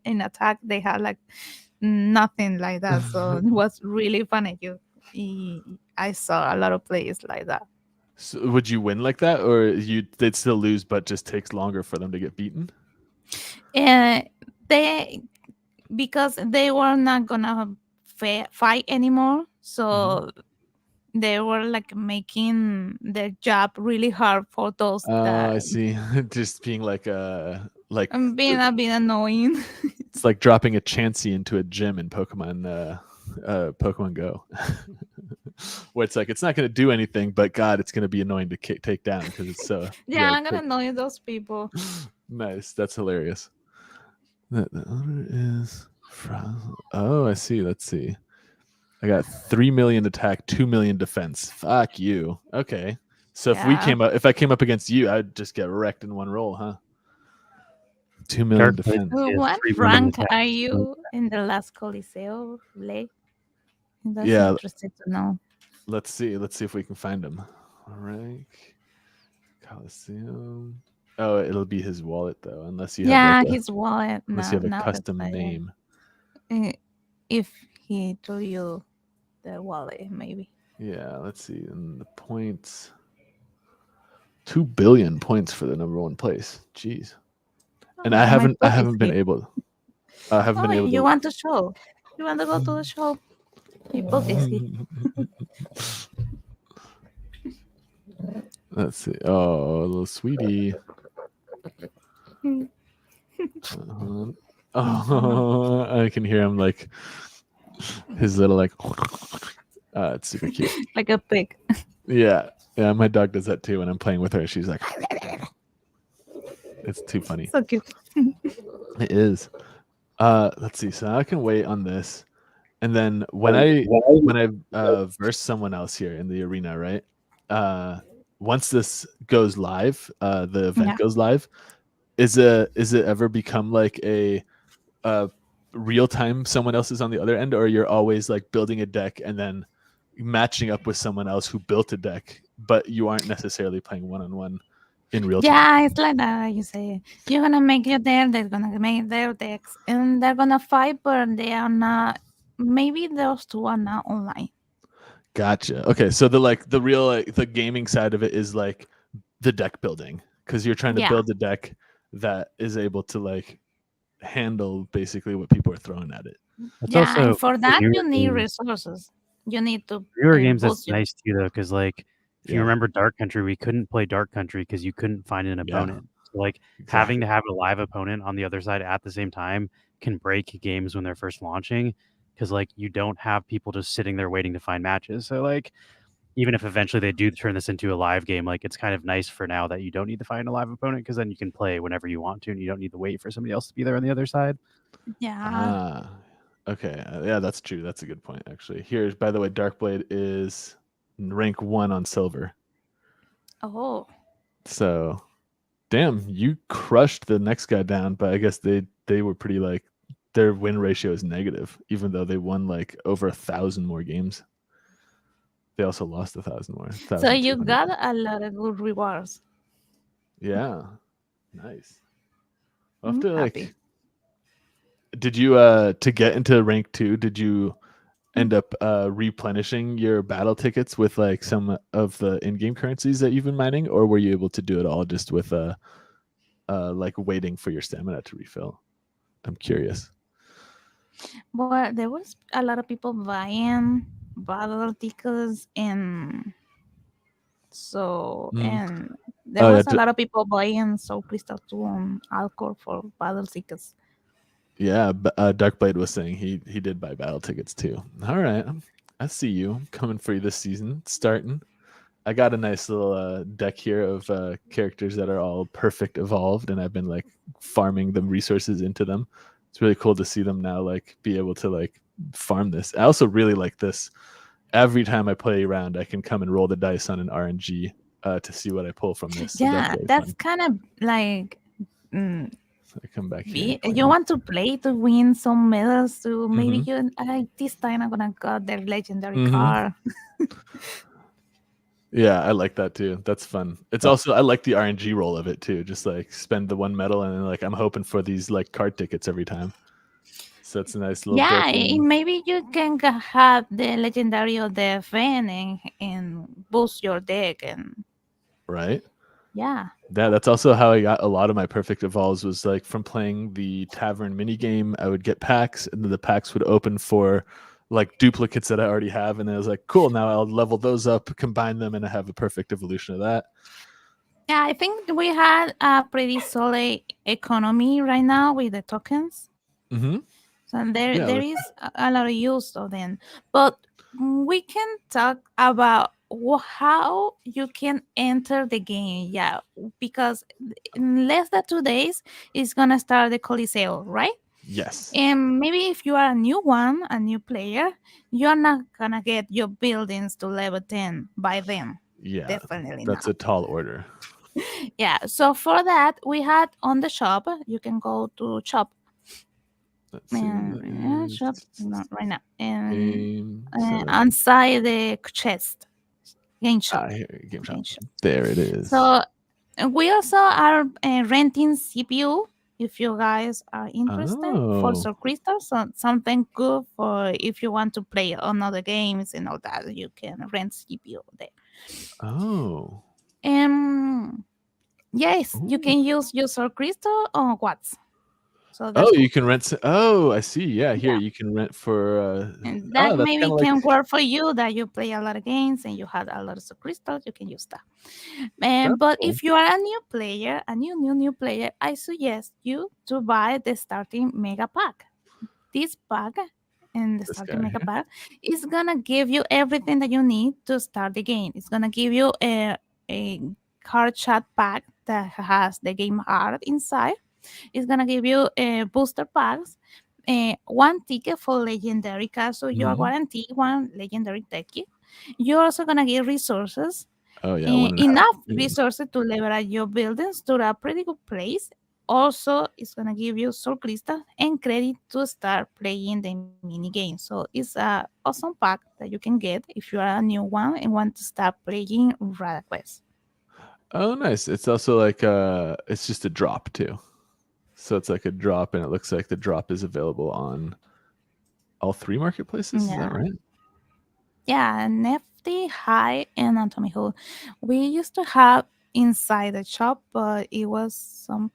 in attack they had like nothing like that. So it was really funny. I saw a lot of players like that. So would you win like that, or they'd still lose, but just takes longer for them to get beaten? And because they were not gonna fight anymore, so they were like making their job really hard for those that I see. Just being like being a bit annoying. It's like dropping a Chansey into a gym in Pokemon Go. Where it's like it's not going to do anything, but God, it's going to be annoying to take down because it's so. Yeah, I'm gonna annoy those people. Nice, that's hilarious. The other is oh, I see. Let's see. I got 3 million attack, 2 million defense. Fuck you. Okay, so if I came up against you, I'd just get wrecked in one roll, huh? 2 million defense. What rank are you in the last Coliseo, Blake? That's interesting to know. Let's see if we can find him. Rank Coliseum. Oh, it'll be his wallet though, unless you have his wallet. Unless you have a custom name. If he told you the wallet, maybe. Yeah, let's see. And the points. 2 billion points for the #1 place. Jeez. And I haven't been able. You want to show? You want to go to the show? Let's see. Oh, a little sweetie. Oh, I can hear him like his little like. It's super cute. Like a pig. Yeah, my dog does that too when I'm playing with her. She's like, it's too funny. So cute. It is. Let's see. So I can wait on this, and then when I verse someone else here in the arena, right? Once this goes live, the event goes live. Is it ever become like a real time someone else is on the other end, or you're always like building a deck and then matching up with someone else who built a deck, but you aren't necessarily playing one-on-one in real time. Yeah, it's like that. You say you're gonna make it there. They're gonna make their decks, and they're gonna fight, but they are not. Maybe those two are not online. Gotcha. Okay, so the real the gaming side of it is like the deck building, because you're trying to Yeah, build a deck that is able to like handle basically what people are throwing at it. That's yeah, also and for for that you newer need games. resources. You need to Newer games, that's boost your. nice too, though, because like if you Yeah. remember Dark Country, we couldn't play Dark Country because you couldn't find an Yeah. opponent. So like having Exactly. to have a live opponent on the other side at the same time can break games when they're first launching, because like you don't have people just sitting there waiting to find matches. So like even if eventually they do turn this into a live game, like it's kind of nice for now that you don't need to find a live opponent, because then you can play whenever you want to and you don't need to wait for somebody else to be there on the other side. Yeah. Ah. Okay. Yeah, that's true. That's a good point actually. Here's, by the way, Darkblade is rank 1 on silver. Oh. So, damn, you crushed the next guy down, but I guess they were pretty like their win ratio is negative, even though they won like over 1,000 more games. They also lost 1,000 more, So you 1,200. got a lot of good rewards. Yeah, nice. I'll have I'm to happy. like. Did you to get into rank 2? Did you end up replenishing your battle tickets with like some of the in-game currencies that you've been mining, or were you able to do it all just with like waiting for your stamina to refill? I'm curious. Well, there was a lot of people buying battle tickets, and so Mm. and there Oh yeah, was a lot of people buying Soul Crystal 2 on Alcor for battle tickets. yeah. Darkblade was saying he did buy battle tickets too. All right, I see you. I'm coming for you this season. Starting. I got a nice little deck here of characters that are all perfect evolved, and I've been like farming the resources into them. It's really cool to see them now like be able to like farm this. I also really like this. Every time I play around, I can come and roll the dice on an RNG to see what I pull from this. So that's Yeah, really that's fun. kind of like mm, So I come back here and you claim. want to play to win some medals. To maybe Mm-hmm. you this time I'm gonna got their legendary Mm-hmm. card. Yeah, I like that too. That's fun. It's also I like the RNG roll of it too. Just like spend the 1 medal and then like I'm hoping for these like card tickets every time. So it's a nice little Yeah, built-in, maybe you can have the legendary of the fan and boost your deck, and right? yeah. That's also how I got a lot of my perfect evolves, was like from playing the tavern mini game. I would get packs, and then the packs would open for like duplicates that I already have, and then I was like, cool. Now I'll level those up, combine them, and I have a perfect evolution of that. Yeah, I think we had a pretty solid economy right now with the tokens. Mm-hmm. So there Yeah. there is a lot of use of them. But we can talk about how you can enter the game. Yeah, because in less than 2 days it's gonna start the Coliseo, right? Yes. And maybe if you are a new one, a new player, you're not gonna get your buildings to level 10 by then. Yeah. Definitely That's not. a tall order. Yeah, so for that we had on the shop, you can go to shop. Let's see. Yeah, shop not right now. And Game. So, inside the chest, game shop. here, game shop. Game shop. There it is. So we also are renting CPU. If you guys are interested for Oh. some crystals, so something good for if you want to play on other games and all that, you can rent CPU there. Oh. Yes, you Ooh. can use your crystal on Watts. So that's Oh, cool. you can rent. Oh, I see. Yeah, here Yeah. you can rent for. And that Oh, that's maybe kind of like. can work for you that you play a lot of games and you had a lot of crystals, you can use that. That's But cool. if you are a new player, a new player, I suggest you to buy the starting mega pack. This pack and the This starting guy mega here. pack is gonna give you everything that you need to start the game. It's gonna give you a card chat pack that has the game art inside. It's gonna give you booster packs, one ticket for legendary card, so you are Mhm. guaranteed one legendary ticket. You're also gonna get resources, Oh yeah, 1.5 enough million. resources to leverage your buildings to a pretty good place. Also, it's gonna give you soul crystal and credit to start playing the mini game. So it's a awesome pack that you can get if you are a new one and want to start playing Rada Quest. Oh, nice. It's also like it's just a drop too. So it's like a drop, and it looks like the drop is available on all three marketplaces. Is that Yeah. right? Yeah, Nifty, High, and Anatomy Hall. We used to have inside the shop, but it was um,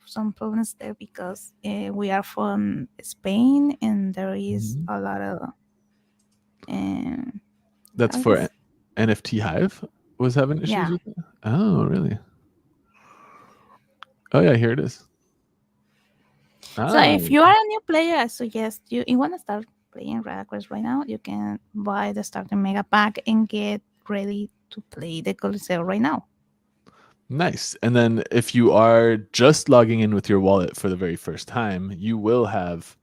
some problems there because we are from Spain and there is Mhm. a lot of um, That's I for guess NFT Hive was having issues yeah. with it. Oh, really? Oh, yeah, here it is. So Ah, if you are a new player, I suggest you want to start playing Rada Quest right now. You can buy the starting mega pack and get ready to play the Coliseo right now. nice. And then if you are just logging in with your wallet for the very first time, you will have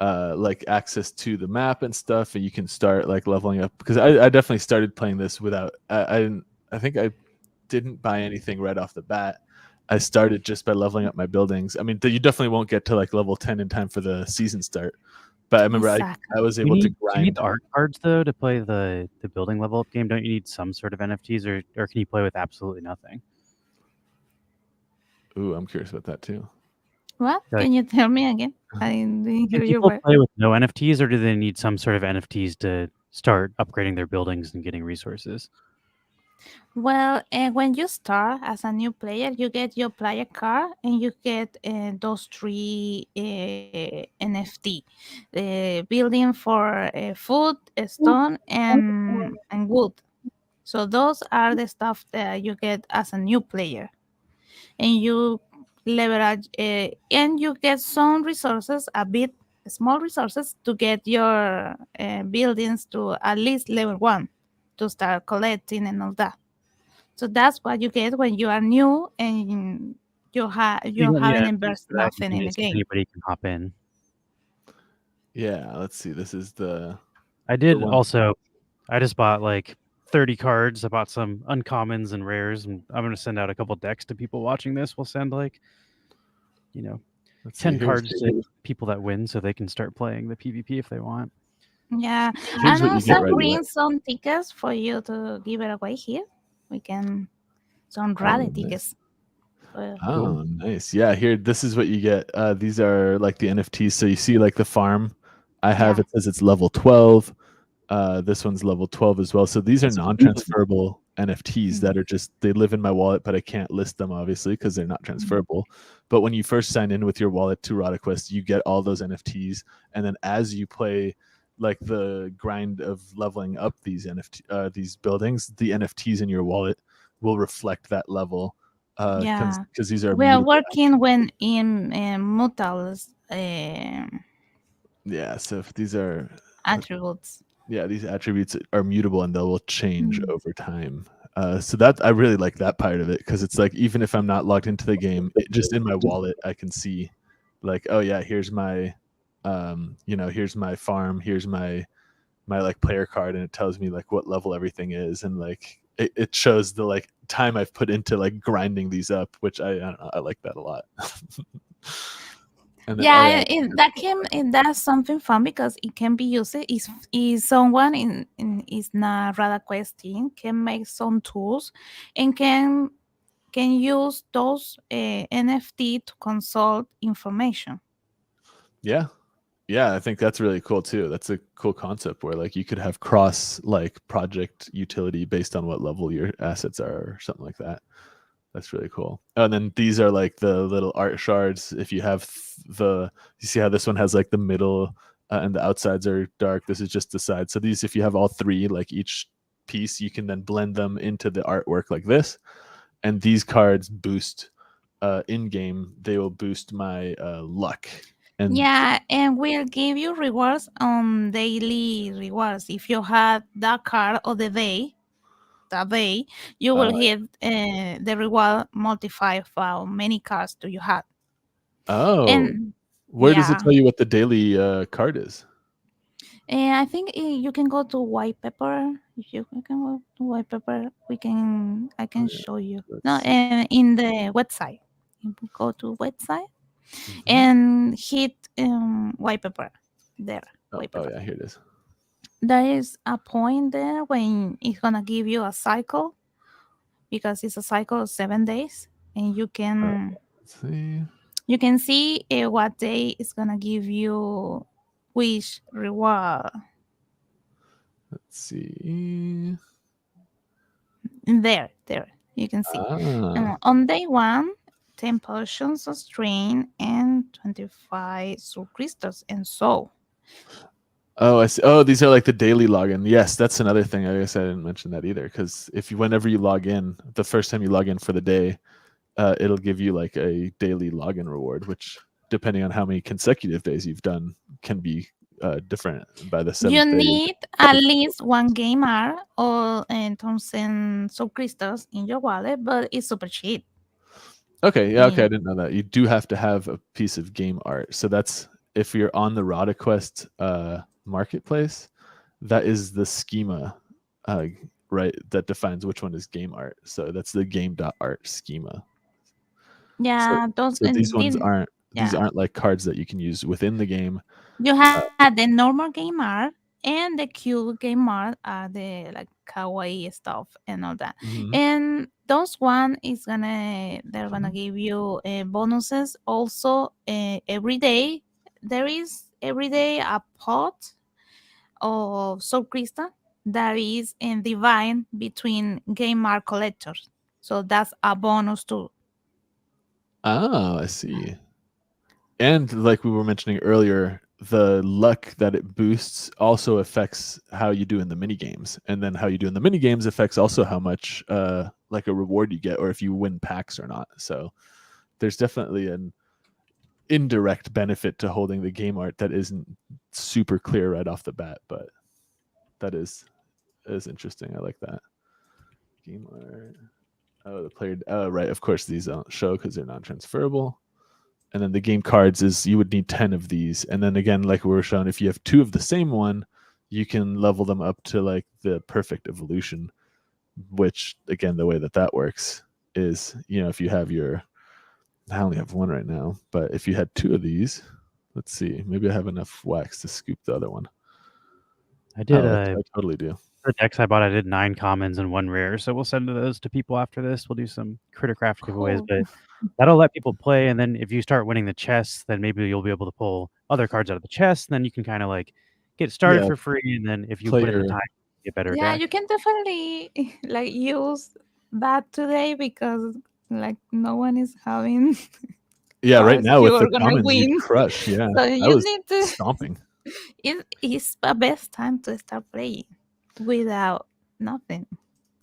like access to the map and stuff, and you can start like leveling up. Because I definitely started playing this without I think I didn't buy anything right off the bat. I started just by leveling up my buildings. I mean, you definitely won't get to like level 10 in time for the season start. But I remember I Exactly. was Do you able to need do you need grind. the art cards though to play the building level up game? Don't you need some sort of NFTs, or can you play with absolutely nothing? Ooh, I'm curious about that too. What? Like, Can you tell me again? I didn't can hear your people word. play with no NFTs, or do they need some sort of NFTs to start upgrading their buildings and getting resources? Well, when you start as a new player, you get your player card and you get those three NFT: building for food, stone, and wood. So those are the stuff that you get as a new player, and you leverage and you get some resources, a bit small resources, to get your buildings to at least level 1 to start collecting and all that. So that's what you get when you are new and you You haven't got NFTs invested for that. You nothing need in the it so game. anybody can hop in. Yeah, let's see. This is I the did one. also. I just bought like 30 cards. I bought some uncommons and rares, and I'm gonna send out a couple decks to people watching this. We'll send like, you know, Let's see. 10 cards to people that win so they can start playing the PvP if they want. Yeah, Here's and what you get also right away. bring some tickets for you to give it away here. We can some Oh, rally nice. tickets. For, Cool. Oh, nice. Yeah, here, this is what you get. These are like the NFTs. So you see, like the farm I have, yeah. it says it's level 12. This one's level 12 as well. So these are That's cool. non-transferable NFTs that are just they live in my wallet, but I can't list them obviously because they're not transferable. But when you first sign in with your wallet to Rada Quest, you get all those NFTs, and then as you play like the grind of leveling up these these buildings, the NFTs in your wallet will reflect that level Yeah. because these are We are mutable. working when in Mutals Yeah, so if these are attributes. yeah, these attributes are mutable and they will change Mm. over time. So that I really like that part of it because it's like even if I'm not logged into the game, just in my wallet I can see, like, oh yeah, here's my, here's my farm, here's my like player card, and it tells me like what level everything is, and like it shows the like time I've put into like grinding these up, which I don't know, I like that a lot. And then oh yeah, Yeah, that can that's something fun because it can be used is someone in is not Rada Quest team can make some tools and can use those NFT to consult information. yeah. Yeah, I think that's really cool too. That's a cool concept where like you could have cross like project utility based on what level your assets are or something like that. That's really cool. Oh, and then these are like the little art shards. If you have you see how this one has like the middle and the outsides are dark. This is just the side. So these, if you have all three, like each piece, you can then blend them into the artwork like this. And these cards boost in game. They will boost my luck. And Yeah, and we'll give you rewards on daily rewards. If you had that card of the day, that day, you will uh, get the reward multiplied for how many cards do you have. oh, And where does it yeah, tell you what the daily card is? I think you can go to white pepper. If you can go to white pepper, I Oh, can yeah. show you. Let's No, see. in the website. You go to website Mhm. and hit white pepper. There, Oh, white oh pepper. yeah, here it is. there is a point there when it's gonna give you a cycle because it's a cycle of 7 days, and Let's see. you can see what day is gonna give you which reward. Let's see. There you can see. On day 1, 10 potions of strain and 25 soul crystals, and so. Oh, I see. Oh, these are like the daily login. Yes, that's another thing. I guess I didn't mention that either. Because if you, whenever you log in, the first time you log in for the day, it'll give you like a daily login reward, which, depending on how many consecutive days you've done, can be different. By the You 7th day, need at least 1 game art or 1,000 soul crystals in your wallet, but it's super cheap. okay, yeah, okay, I Yeah. didn't know that. You do have to have a piece of game art. So that's if you're on the Rada Quest marketplace, that is the schema, right? That defines which one is game art. So that's the game.art schema. So, Yeah, those so these ones aren't these yeah. aren't like cards that you can use within the game. You had the normal game art and the cute game art are the like kawaii stuff and all that. Mhm. And those one is they're gonna give you bonuses also every day. There is every day a pot of soul crystal that is in divine between game art collectors. So that's a bonus too. Oh, I see. And like we were mentioning earlier, the luck that it boosts also affects how you do in the mini games, and then how you do in the mini games affects also how much like a reward you get, or if you win packs or not. So there's definitely an indirect benefit to holding the game art that isn't super clear right off the bat, but that is interesting. I like that. Game art. Oh, the player. Oh, right. Of course, these don't show because they're non-transferable. And then the game cards is you would need 10 of these. And then again, like we were shown, if you have 2 of the same one, you can level them up to like the perfect evolution. Which again, the way that that works is, if you have your, I only have 1 right now, but if you had 2 of these, let's see, maybe I have enough wax to scoop the other one. I did. I totally do. The decks I bought, I did 9 commons and 1 rare. So we'll send those to people after this. We'll do some Crittercraft giveaways, Cool. but that'll let people play. And then if you start winning the chests, then maybe you'll be able to pull other cards out of the chest. And then you can kind of like get started for free. And then if you Play put in the your- time, get better Yeah, deck. you can definitely like use that today because like no one is having Yeah, right cards now with you the are gonna commons, you'd win. crush. Yeah, So I you was need to stomping. it's the best time to start playing without nothing.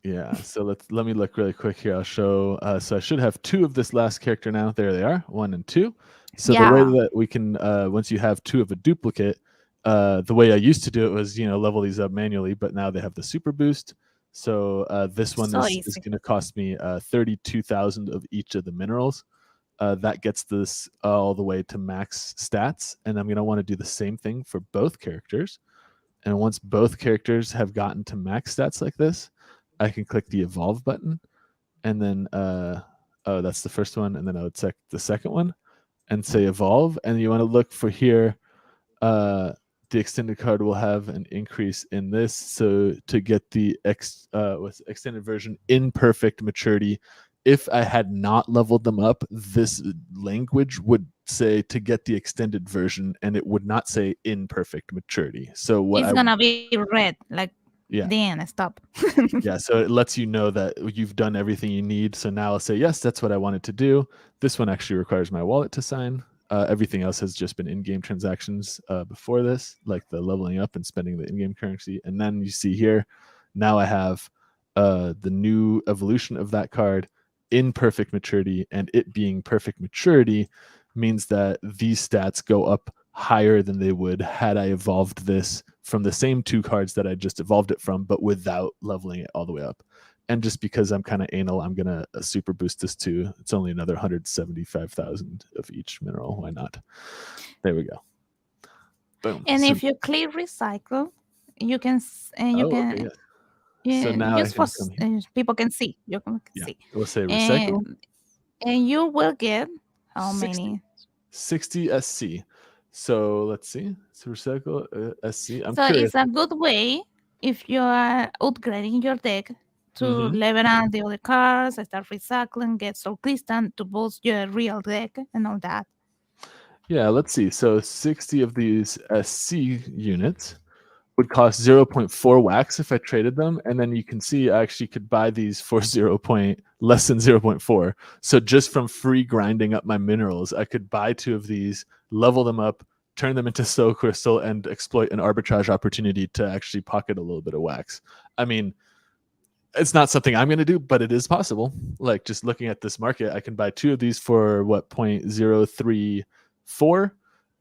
Yeah, so let me look really quick here. I'll show. So I should have 2 of this last character now. There they are, 1 and 2. So the way Yeah. that we can, once you have 2 of a duplicate, the way I used to do it was, level these up manually, but now they have the super boost. So this one So is easy. going to cost me 32,000 of each of the minerals. That gets this all the way to max stats, and I'm going to want to do the same thing for both characters. And once both characters have gotten to max stats like this, I can click the evolve button, and then oh, that's the first one, and then I would check the second one and say evolve, and you want to look for here. The extended card will have an increase in this, so to get the extended version in perfect maturity. If I had not leveled them up, this language would say to get the extended version, and it would not say in perfect maturity. So what It's gonna be red, like yeah. the end, stop. Yeah, so it lets you know that you've done everything you need. So now I'll say, yes, that's what I wanted to do. This one actually requires my wallet to sign. Everything else has just been in-game transactions before this, like the leveling up and spending the in-game currency. And then you see here, now I have the new evolution of that card in perfect maturity, and it being perfect maturity means that these stats go up higher than they would had I evolved this from the same 2 cards that I just evolved it from, but without leveling it all the way up. And just because I'm kind of anal, I'm going to super boost this too. It's only another 175,000 of each mineral. Why not? There we go. Boom. And So, if you click recycle, you can okay, yeah. So now just I for can come here. people can see. You can Yeah, see. we'll say recycle. And you will get how 60. many? 60 SC. So let's see. So recycle SC. I'm So curious. it's a good way if you are upgrading your deck to Mhm. level up the other cards, start recycling, get soul crystal to boost your real deck and all that. Yeah, let's see. So 60 of these SC units would cost 0.4 wax if I traded them. And then you can see I actually could buy these for less than 0.4. So just from free grinding up my minerals, I could buy 2 of these, level them up, turn them into soul crystal, and exploit an arbitrage opportunity to actually pocket a little bit of wax. I mean, it's not something I'm going to do, but it is possible. Like just looking at this market, I can buy 2 of these for what 0.034,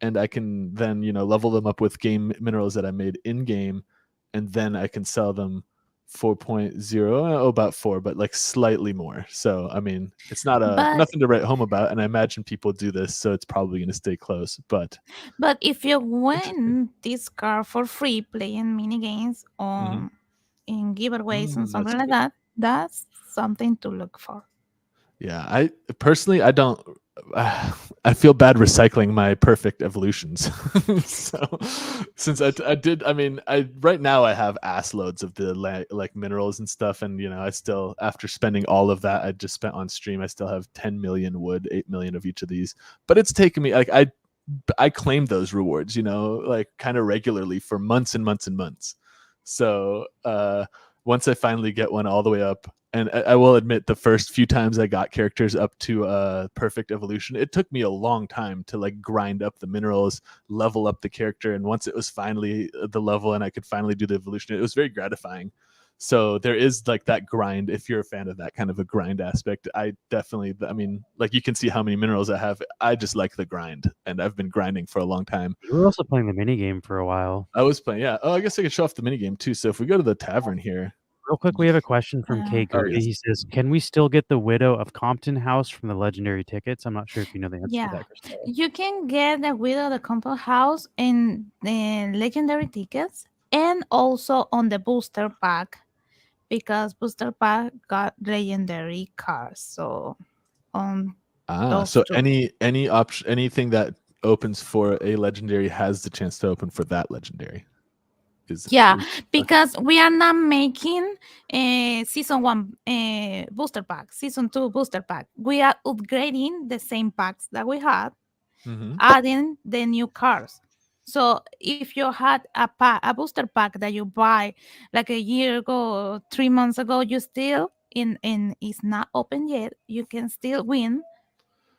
and I can then level them up with game minerals that I made in game, and then I can sell them 4.0, about 4, but like slightly more. So I mean, it's not But nothing to write home about, and I imagine people do this, so it's probably going to stay close. But if you interesting. win this card for free playing mini games Mm-hmm. in giveaways and That's something like true. that, that's something to look for. Yeah, I personally I don't. I feel bad recycling my perfect evolutions. So since I did, I mean, I right now I have ass loads of the like minerals and stuff, and I still, after spending all of that I just spent on stream, I still have 10 million wood, 8 million of each of these. But it's taken me like I claimed those rewards, like kind of regularly for months and months and months. So once I finally get one all the way up, and I will admit the first few times I got characters up to perfect evolution, it took me a long time to like grind up the minerals, level up the character, and once it was finally the level and I could finally do the evolution, it was very gratifying. So there is like that grind. If you're a fan of that kind of a grind aspect, I mean, like you can see how many minerals I have. I just like the grind, and I've been grinding for a long time. You were also playing the mini game for a while. I was playing, yeah. Oh, I guess I could show off the minigame too. So if we go to the tavern here. Real quick, we have a question from K. Oh, Gertie. yes. He says, "Can we still get the Widow of Compton house from the legendary tickets?" I'm not sure if you know the answer to Yeah, that, Christelle. you can get the Widow of the Compound House in the legendary tickets and also on the booster pack, because booster pack got legendary cards. So on those So two. any option, anything that opens for a legendary has the chance to open for that legendary. Yeah, Okay. because we are not making a season 1 booster pack, season 2 booster pack. We are upgrading the same packs that we had, Mhm. adding the new cards. So if you had a booster pack that you buy like a year ago or 3 months ago, you still in it's not open yet, you can still win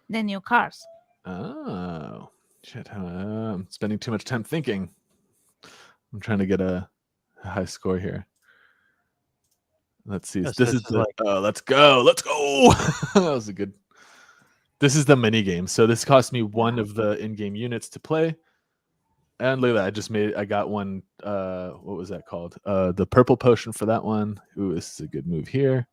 the new cards. Oh, shit. I'm spending too much time thinking. I'm trying to get a high score here. Let's see. So This is the let's go. Let's go. That was a good. This is the mini game. So this cost me 1 of the in-game units to play. And look at that. I got one. What was that called? The purple potion for that one. Ooh, this is a good move here.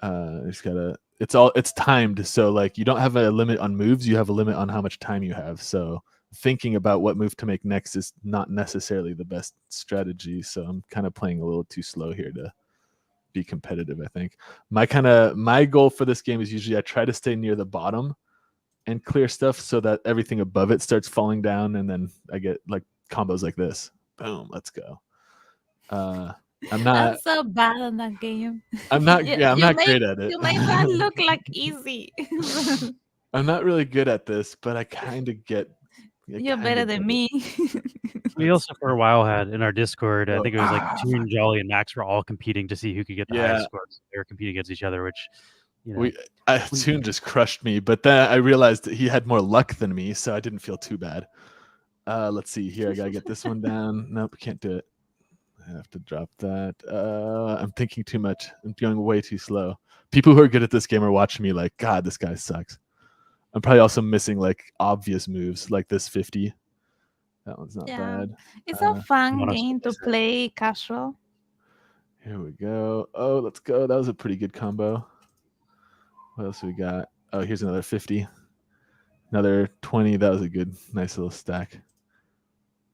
Just gotta. It's timed. So like you don't have a limit on moves. You have a limit on how much time you have. So thinking about what move to make next is not necessarily the best strategy. So I'm kind of playing a little too slow here to be competitive. I think my goal for this game is usually I try to stay near the bottom and clear stuff so that everything above it starts falling down, and then I get like combos like this. Boom, let's go. I'm not so bad on that game. I'm not you, yeah, I'm you not make great at it. you make that look like easy. I'm not really good at this, but I kind of get You're better than me. We also for a while had in our Discord, I think it was like Ah, Toon, Jolly, and Max were all competing to see who could get the Yeah. highest scores. They were competing against each other, which Toon just crushed me, but then I realized that he had more luck than me, so I didn't feel too bad. Let's see here. I gotta get this one down. Nope, can't do it. I have to drop that. I'm thinking too much. I'm going way too slow. People who are good at this game are watching me like, God, this guy sucks. I'm probably also missing like obvious moves like this 50. That one's not bad. It's a fun honestly, game to play casual. Here we go. Oh, let's go. That was a pretty good combo. What else we got? Oh, here's another 50. Another 20. That was a good, nice little stack.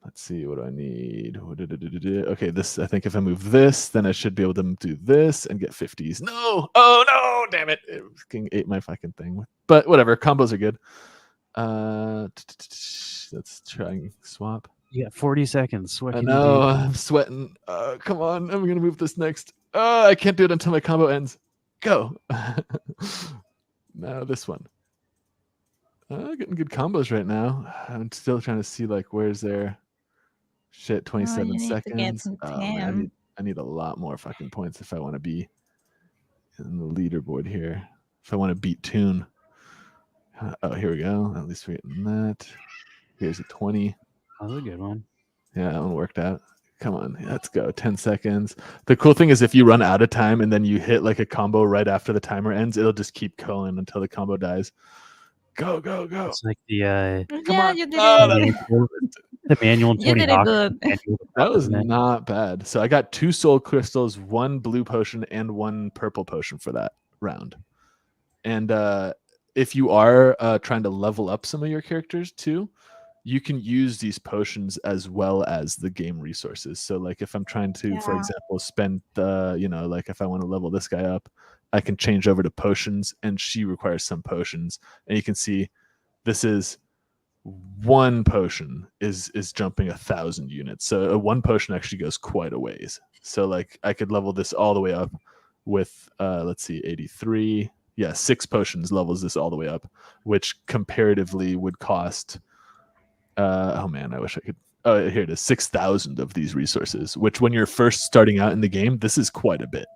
Let's see. What do I need? Okay, this. I think if I move this, then I should be able to do this and get 50s. No! Oh no! Damn it! It ate my fucking thing. But whatever. Combos are good. Let's try and swap. You got 40 seconds. What I can know, you do? I'm sweating. Come on, I'm gonna move this next. I can't do it until my combo ends. Go. Now this one. Getting good combos right now. I'm still trying to see like where's their shit. 27 you need to get seconds. some Oh man, 10. I need a lot more fucking points if I want to be in the leaderboard here. If I want to beat Toon. Oh, here we go. At least we're getting that. Here's a 20. That was a good one. Yeah, that one worked out. Come on, let's go. 10 seconds. The cool thing is if you run out of time and then you hit like a combo right after the timer ends, it'll just keep going until the combo dies. Go, go, go. It's like the Come Yeah, on. you did Oh, it. the manual You Tony did it Hawk. good. that was not bad. So I got 2 soul crystals, 1 blue potion, and 1 purple potion for that round. And if you are trying to level up some of your characters too, you can use these potions as well as the game resources. So like if I'm trying to, for Yeah. example, spend like if I want to level this guy up, I can change over to potions, and she requires some potions. And you can see this is 1 potion is jumping 1,000 units. So a 1 potion actually goes quite a ways. So like I could level this all the way up with let's see, 83. Yeah, 6 potions levels this all the way up, which comparatively would cost oh man, I wish I could. Oh, here it is, 6,000 of these resources, which when you're first starting out in the game, this is quite a bit.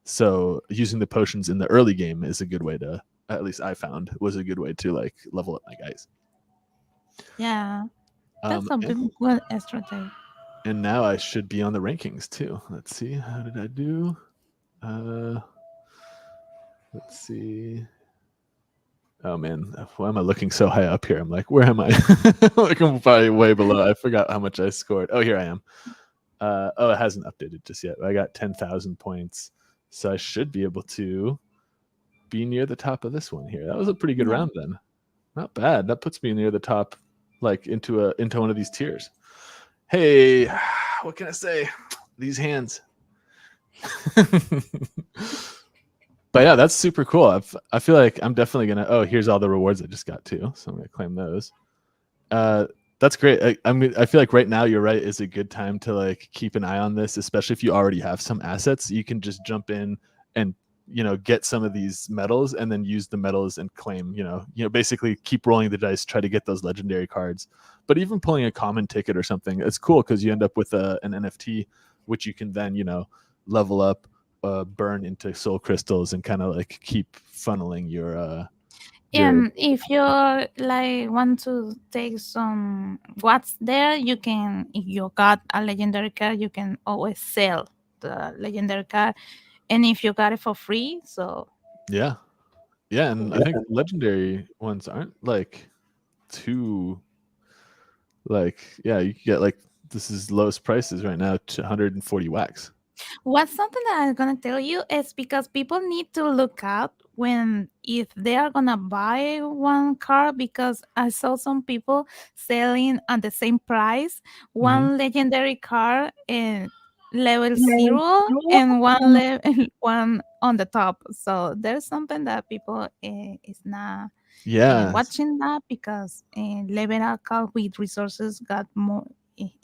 So using the potions in the early game is a good way to, at least I found, was a good way to like level up my guys. Yeah. That's a big and, good strategy. and now I should be on the rankings too. Let's see, how did I do? Let's see. Oh man, why am I looking so high up here? I'm like, where am I? Like I'm probably way below. I forgot how much I scored. Oh, here I am. Oh, it hasn't updated just yet. I got 10,000 points, so I should be able to be near the top of this one here. That was a pretty good round then. Not bad. That puts me near the top, like into one of these tiers. Hey, what can I say? These hands. But yeah, that's super cool. I feel like I'm definitely gonna. Oh, here's all the rewards I just got too, so I'm gonna claim those. That's great. I feel like right now you're right. Is a good time to like keep an eye on this, especially if you already have some assets. You can just jump in and get some of these medals, and then use the medals and claim. Basically keep rolling the dice, try to get those legendary cards. But even pulling a common ticket or something, it's cool because you end up with an NFT, which you can then level up. Burn into soul crystals and kind of like keep funneling your If you like want to take some what's there, you can. If you got a legendary card, you can always sell the legendary card, and if you got it for free, so yeah, and I think legendary ones aren't like too like you can get like this is lowest prices right now to 140 wax. what's something that I'm gonna tell you is because people need to look out when if they are gonna buy one car, because I saw some people selling at the same price one legendary car in level 0 and one level one on the top. So there's something that people is not watching that, because level up car with resources got more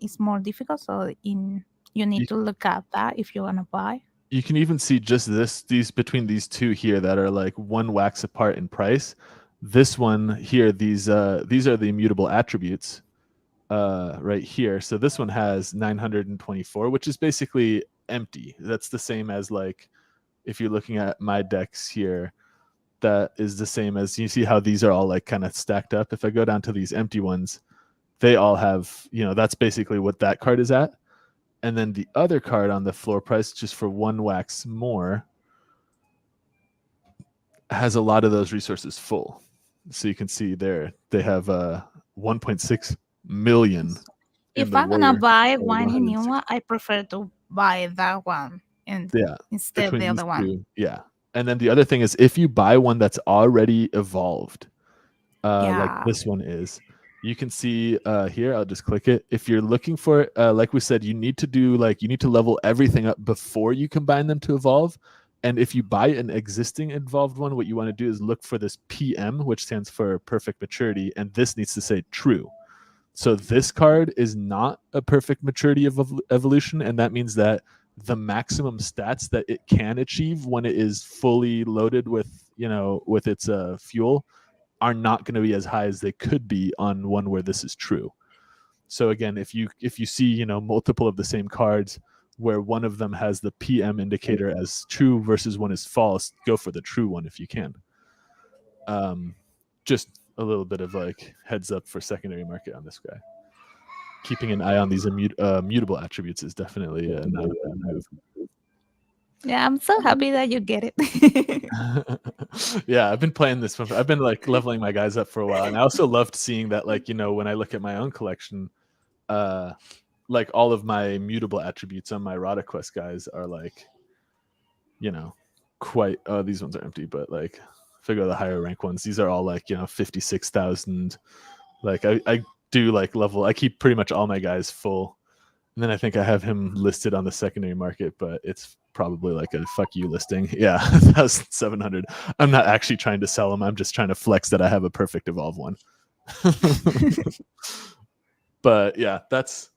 is more difficult. So you need to look at that if you want to buy. You can even see just these between these two here that are like 1 wax apart in price. This one here, these are the immutable attributes right here. So this one has 924, which is basically empty. That's the same as like if you're looking at my decks here, that is the same as, you see how these are all like kind of stacked up. If I go down to these empty ones, they all have, that's basically what that card is at. And then the other card on the floor price, just for 1 wax more, has a lot of those resources full. So you can see there they have 1.6 million. If I'm gonna buy one new one, I prefer to buy that one instead of the other one. Yeah. And then the other thing is, if you buy one that's already evolved, like this one is, you can see here, I'll just click it. If you're looking for it, like we said, you need to level everything up before you combine them to evolve. And if you buy an existing involved one, what you want to do is look for this PM, which stands for perfect maturity, and this needs to say true. So this card is not a perfect maturity of evolution, and that means that the maximum stats that it can achieve when it is fully loaded with, with its fuel are not going to be as high as they could be on one where this is true. So again, if you see, multiple of the same cards where one of them has the PM indicator as true versus one is false, go for the true one if you can. Just a little bit of like heads up for secondary market on this guy. Keeping an eye on these mutable attributes is definitely not a bad move. Yeah, I'm so happy that you get it. Yeah, I've been playing this one. I've been like leveling my guys up for a while, and I also loved seeing that, like, when I look at my own collection, like all of my mutable attributes on my Rada Quest guys are like, quite. Oh, these ones are empty, but like, if I go to the higher rank ones, these are all like 56,000. Like I do like level. I keep pretty much all my guys full, and then I think I have him listed on the secondary market, but it's probably like a fuck you listing. Yeah, 1,700. I'm not actually trying to sell them. I'm just trying to flex that I have a perfect evolve one. But yeah, that's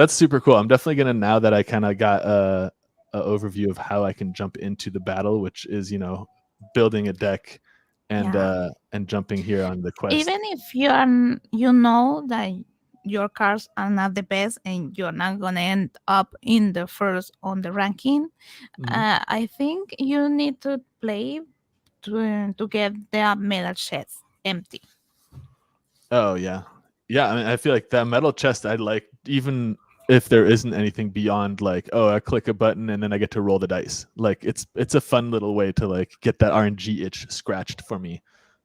super cool. I'm definitely gonna, now that I kind of got a overview of how I can jump into the battle, which is building a deck and jumping here on the quest. Even if you know that your cards are not the best and you're not gonna end up in the first on the ranking, I think you need to play to get the metal chest empty. Oh yeah. I mean, I feel like that metal chest, I like, even if there isn't anything beyond like, oh, I click a button and then I get to roll the dice. Like it's a fun little way to like get that RNG itch scratched for me.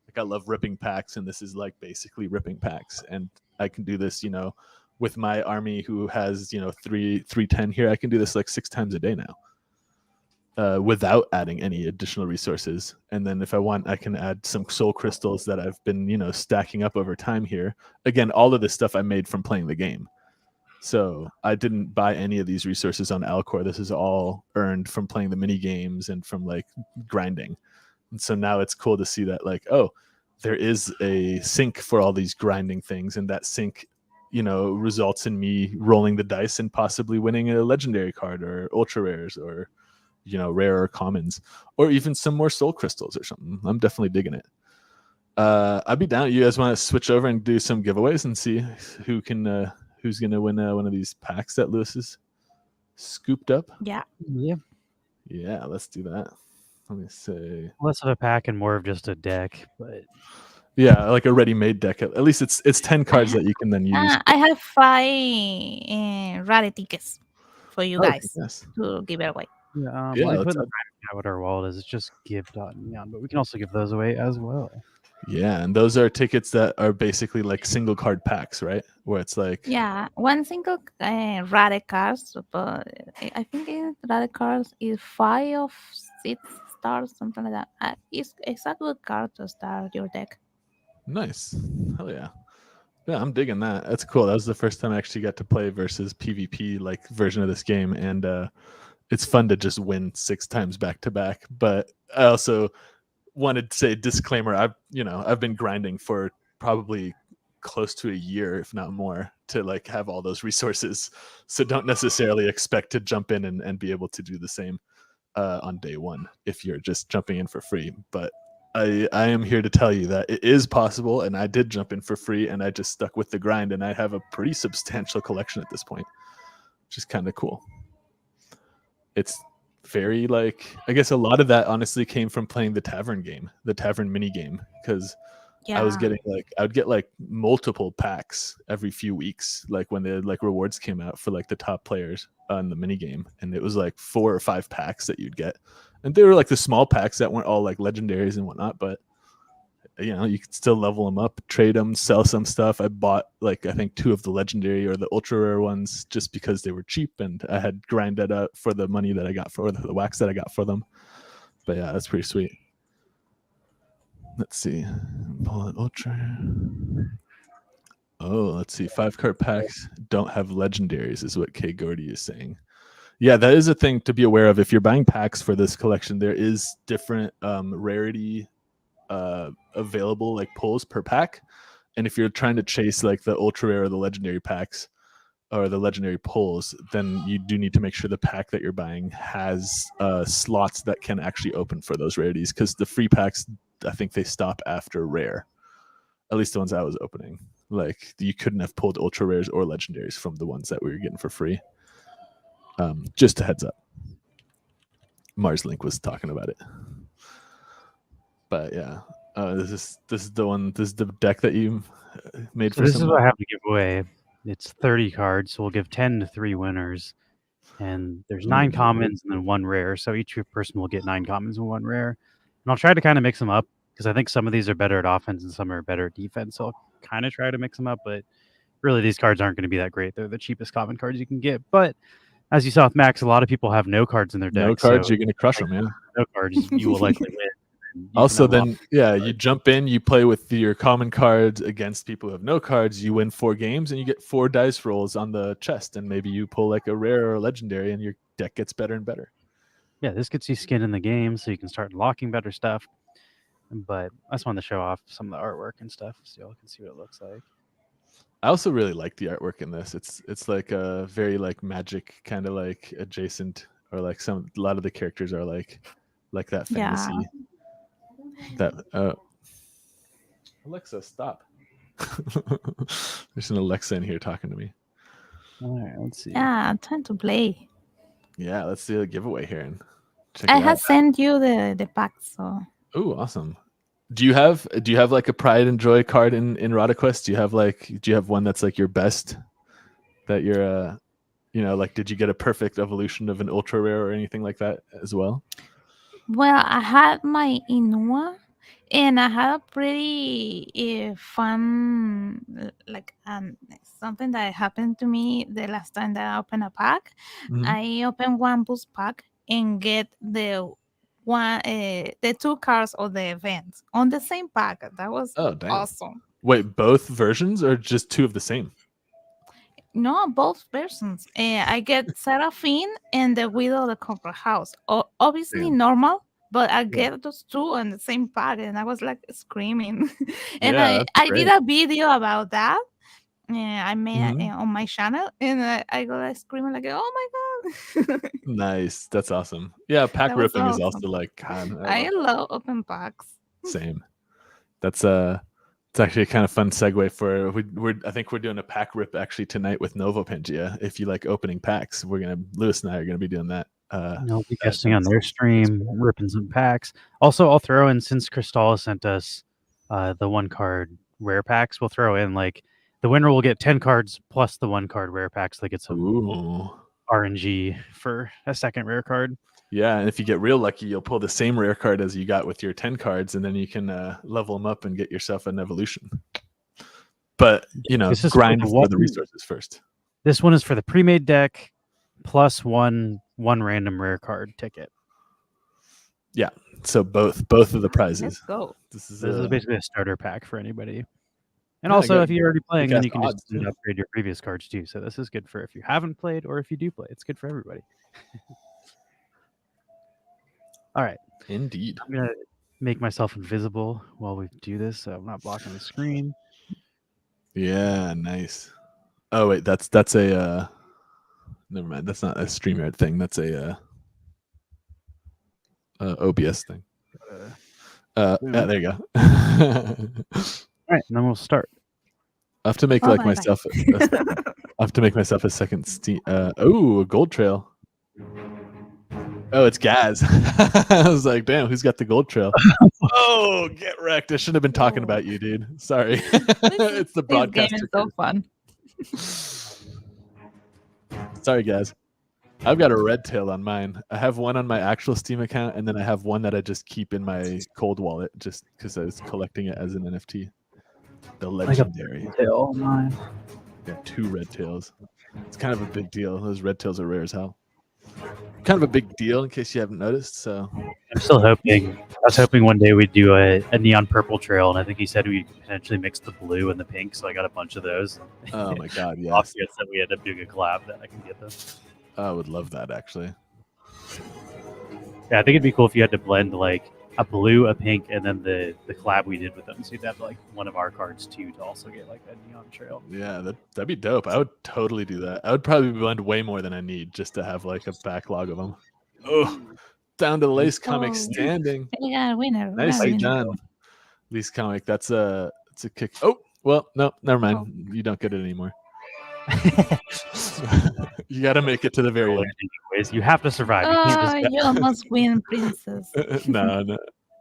Like I love ripping packs, and this is like basically ripping packs, and I can do this, with my army who has 310 here. I can do this like 6 times a day now. Without adding any additional resources. And then if I want, I can add some soul crystals that I've been, stacking up over time here. Again, all of this stuff I made from playing the game. So I didn't buy any of these resources on Alcor. This is all earned from playing the mini games and from like grinding. And so now it's cool to see that, like, oh, there is a sink for all these grinding things, and that sink results in me rolling the dice and possibly winning a legendary card or ultra rares or rarer commons, or even some more soul crystals or something. I'm definitely digging it. I'd be down. You guys want to switch over and do some giveaways and see who can who's gonna win one of these packs that Lewis is scooped up? Yeah. Let's do that. Let me say less of a pack and more of just a deck, but yeah, like a ready-made deck. At least it's 10 cards that you can then use. I have 5 Rada tickets for you guys to give it away. Yeah, I put in what our wallet is. It's just give.neon, but we can also give those away as well. Yeah, and those are tickets that are basically like single card packs, right? Where it's like one single Rada cards, but I think Rada cards is 5 of 6 stars, something like that. It's a good card to start your deck. Nice, hell yeah. Yeah, I'm digging that. That's cool. That was the first time I actually got to play versus PvP like version of this game, and it's fun to just win 6 times back to back. But I also wanted to say disclaimer, I've been grinding for probably close to a year, if not more, to like have all those resources. So don't necessarily expect to jump in and be able to do the same on day one if you're just jumping in for free. But I am here to tell you that it is possible, and I did jump in for free, and I just stuck with the grind, and I have a pretty substantial collection at this point, which is kind of cool. It's very like, I guess a lot of that honestly came from playing the tavern game, the tavern mini game, because I was getting like, I would get like multiple packs every few weeks, like when the like rewards came out for like the top players on the mini game, and it was like 4 or 5 packs that you'd get, and they were like the small packs that weren't all like legendaries and whatnot, but you could still level them up, trade them, sell some stuff. I bought like I think 2 of the legendary or the ultra rare ones just because they were cheap, and I had grinded up for the money that I got for the wax that I got for them. But yeah, that's pretty sweet. Let's see. Pull it ultra. Oh, let's see. 5 card packs don't have legendaries, is what K Gordy is saying. Yeah, that is a thing to be aware of. If you're buying packs for this collection, there is different rarity available, like pulls per pack. And if you're trying to chase like the ultra rare or the legendary packs or the legendary pulls, then you do need to make sure the pack that you're buying has slots that can actually open for those rarities, because the free packs, I think they stop after rare. At least the ones I was opening. Like you couldn't have pulled ultra rares or legendaries from the ones that we were getting for free. Just a heads up. Mars Link was talking about it. But yeah, this is the one. This is the deck that you made So for. this is what I have to give away. It's 30 cards, so we'll give 10 to 3 winners. And there's 9 commons and then 1 rare. So each person will get 9 commons and 1 rare. And I'll try to kind of mix them up because I think some of these are better at offense and some are better at defense. So I'll kind of try to mix them up. But really, these cards aren't going to be that great. They're the cheapest common cards you can get. But as you saw with Max, a lot of people have no cards in their deck. No cards, so you're going to crush them, yeah. No cards, you will likely win. Also, then, yeah, you jump in, you play with your common cards against people who have no cards. You win 4 games, and you get 4 dice rolls on the chest, and maybe you pull like a rare or a legendary, and your deck gets better and better. Yeah, this gets you skin in the game, so you can start unlocking better stuff. But I just wanted to show off some of the artwork and stuff, so y'all can see what it looks like. I also really like the artwork in this. It's like a very like Magic kind of like adjacent, or like a lot of the characters are like that fantasy. Yeah. That Alexa, stop. There's an Alexa in here talking to me. All right, let's see. Yeah, time to play. Yeah, let's do a giveaway here and check I it have out. sent you the pack, so. Oh, awesome. Do you have like a pride and joy card in Rada Quest? Do you have one that's like your best, that you're like, did you get a perfect evolution of an ultra rare or anything like that as well? Well, I had my Inua, and I had a pretty fun, like something that happened to me the last time that I opened a pack. Mhm. I opened one boost pack and get the 2 cards of the events on the same pack. That was awesome. Wait, both versions or just 2 of the same? No, both versions. I get Seraphine and the Widow of the Copper House. Obviously normal, but I get those 2 on the same pack, and I was like screaming. And I did a video about that. I made it on my channel, and I go like screaming like, "Oh my god!" Nice, that's awesome. Yeah, pack ripping is also like, God, I love open packs. Same. That's it's actually a kind of fun segue for I think we're doing a pack rip actually tonight with Novo Pangea. If you like opening packs, Lewis and I are gonna be doing that. I'll be guesting on their stream, ripping some packs. Also, I'll throw in, since Crystalla sent us the 1 card rare packs, we'll throw in like the winner will get 10 cards plus the 1 card rare packs. They get some RNG for a second rare card. Yeah, and if you get real lucky, you'll pull the same rare card as you got with your 10 cards, and then you can level them up and get yourself an evolution. But, grind for the resources first. This one is for the pre-made deck plus one random rare card ticket. Yeah, so both of the prizes. Let's go. This is basically a starter pack for anybody. And also, if you're already playing, then you can just upgrade your previous cards too. So this is good for if you haven't played or if you do play. It's good for everybody. All right. Indeed. I'm going to make myself invisible while we do this, so I'm not blocking the screen. Yeah, nice. Oh, wait, that's a... never mind. That's not a StreamYard thing. That's a OBS thing. There you go. All right, and then we'll start. I have to make myself a second Steam. A gold trail. Oh, it's Gaz. I was like, damn, who's got the gold trail? Oh, get wrecked. I shouldn't have been talking about you, dude. Sorry. It's the broadcaster. This game is so fun. Sorry, guys. I've got a red tail on mine. I have one on my actual Steam account, and then I have one that I just keep in my cold wallet just because I was collecting it as an NFT. The legendary. Like a tail on mine. Yeah, 2 red tails. It's kind of a big deal. Those red tails are rare as hell. Kind of a big deal in case you haven't noticed. So I'm still hoping. I was hoping one day we'd do a neon purple trail, and I think he said we could potentially mix the blue and the pink. So I got a bunch of those. Oh my god, yes. Obviously, that we end up doing a collab that I can get them. I would love that actually. Yeah, I think it'd be cool if you had to blend like a blue, a pink, and then the collab we did with them. So you'd have like one of our cards too to also get like a neon trail. Yeah, that'd be dope. I would totally do that. I would probably blend way more than I need just to have like a backlog of them. Oh, down to the Lace comic Oh. standing. We got a winner. We got a Nicely winner. done. Lace comic. That's a kick. Oh, well, no, never mind. You don't get it anymore. You got to make it to the very end. Anyways, you have to survive. You can't Oh, just you almost win, princess. No.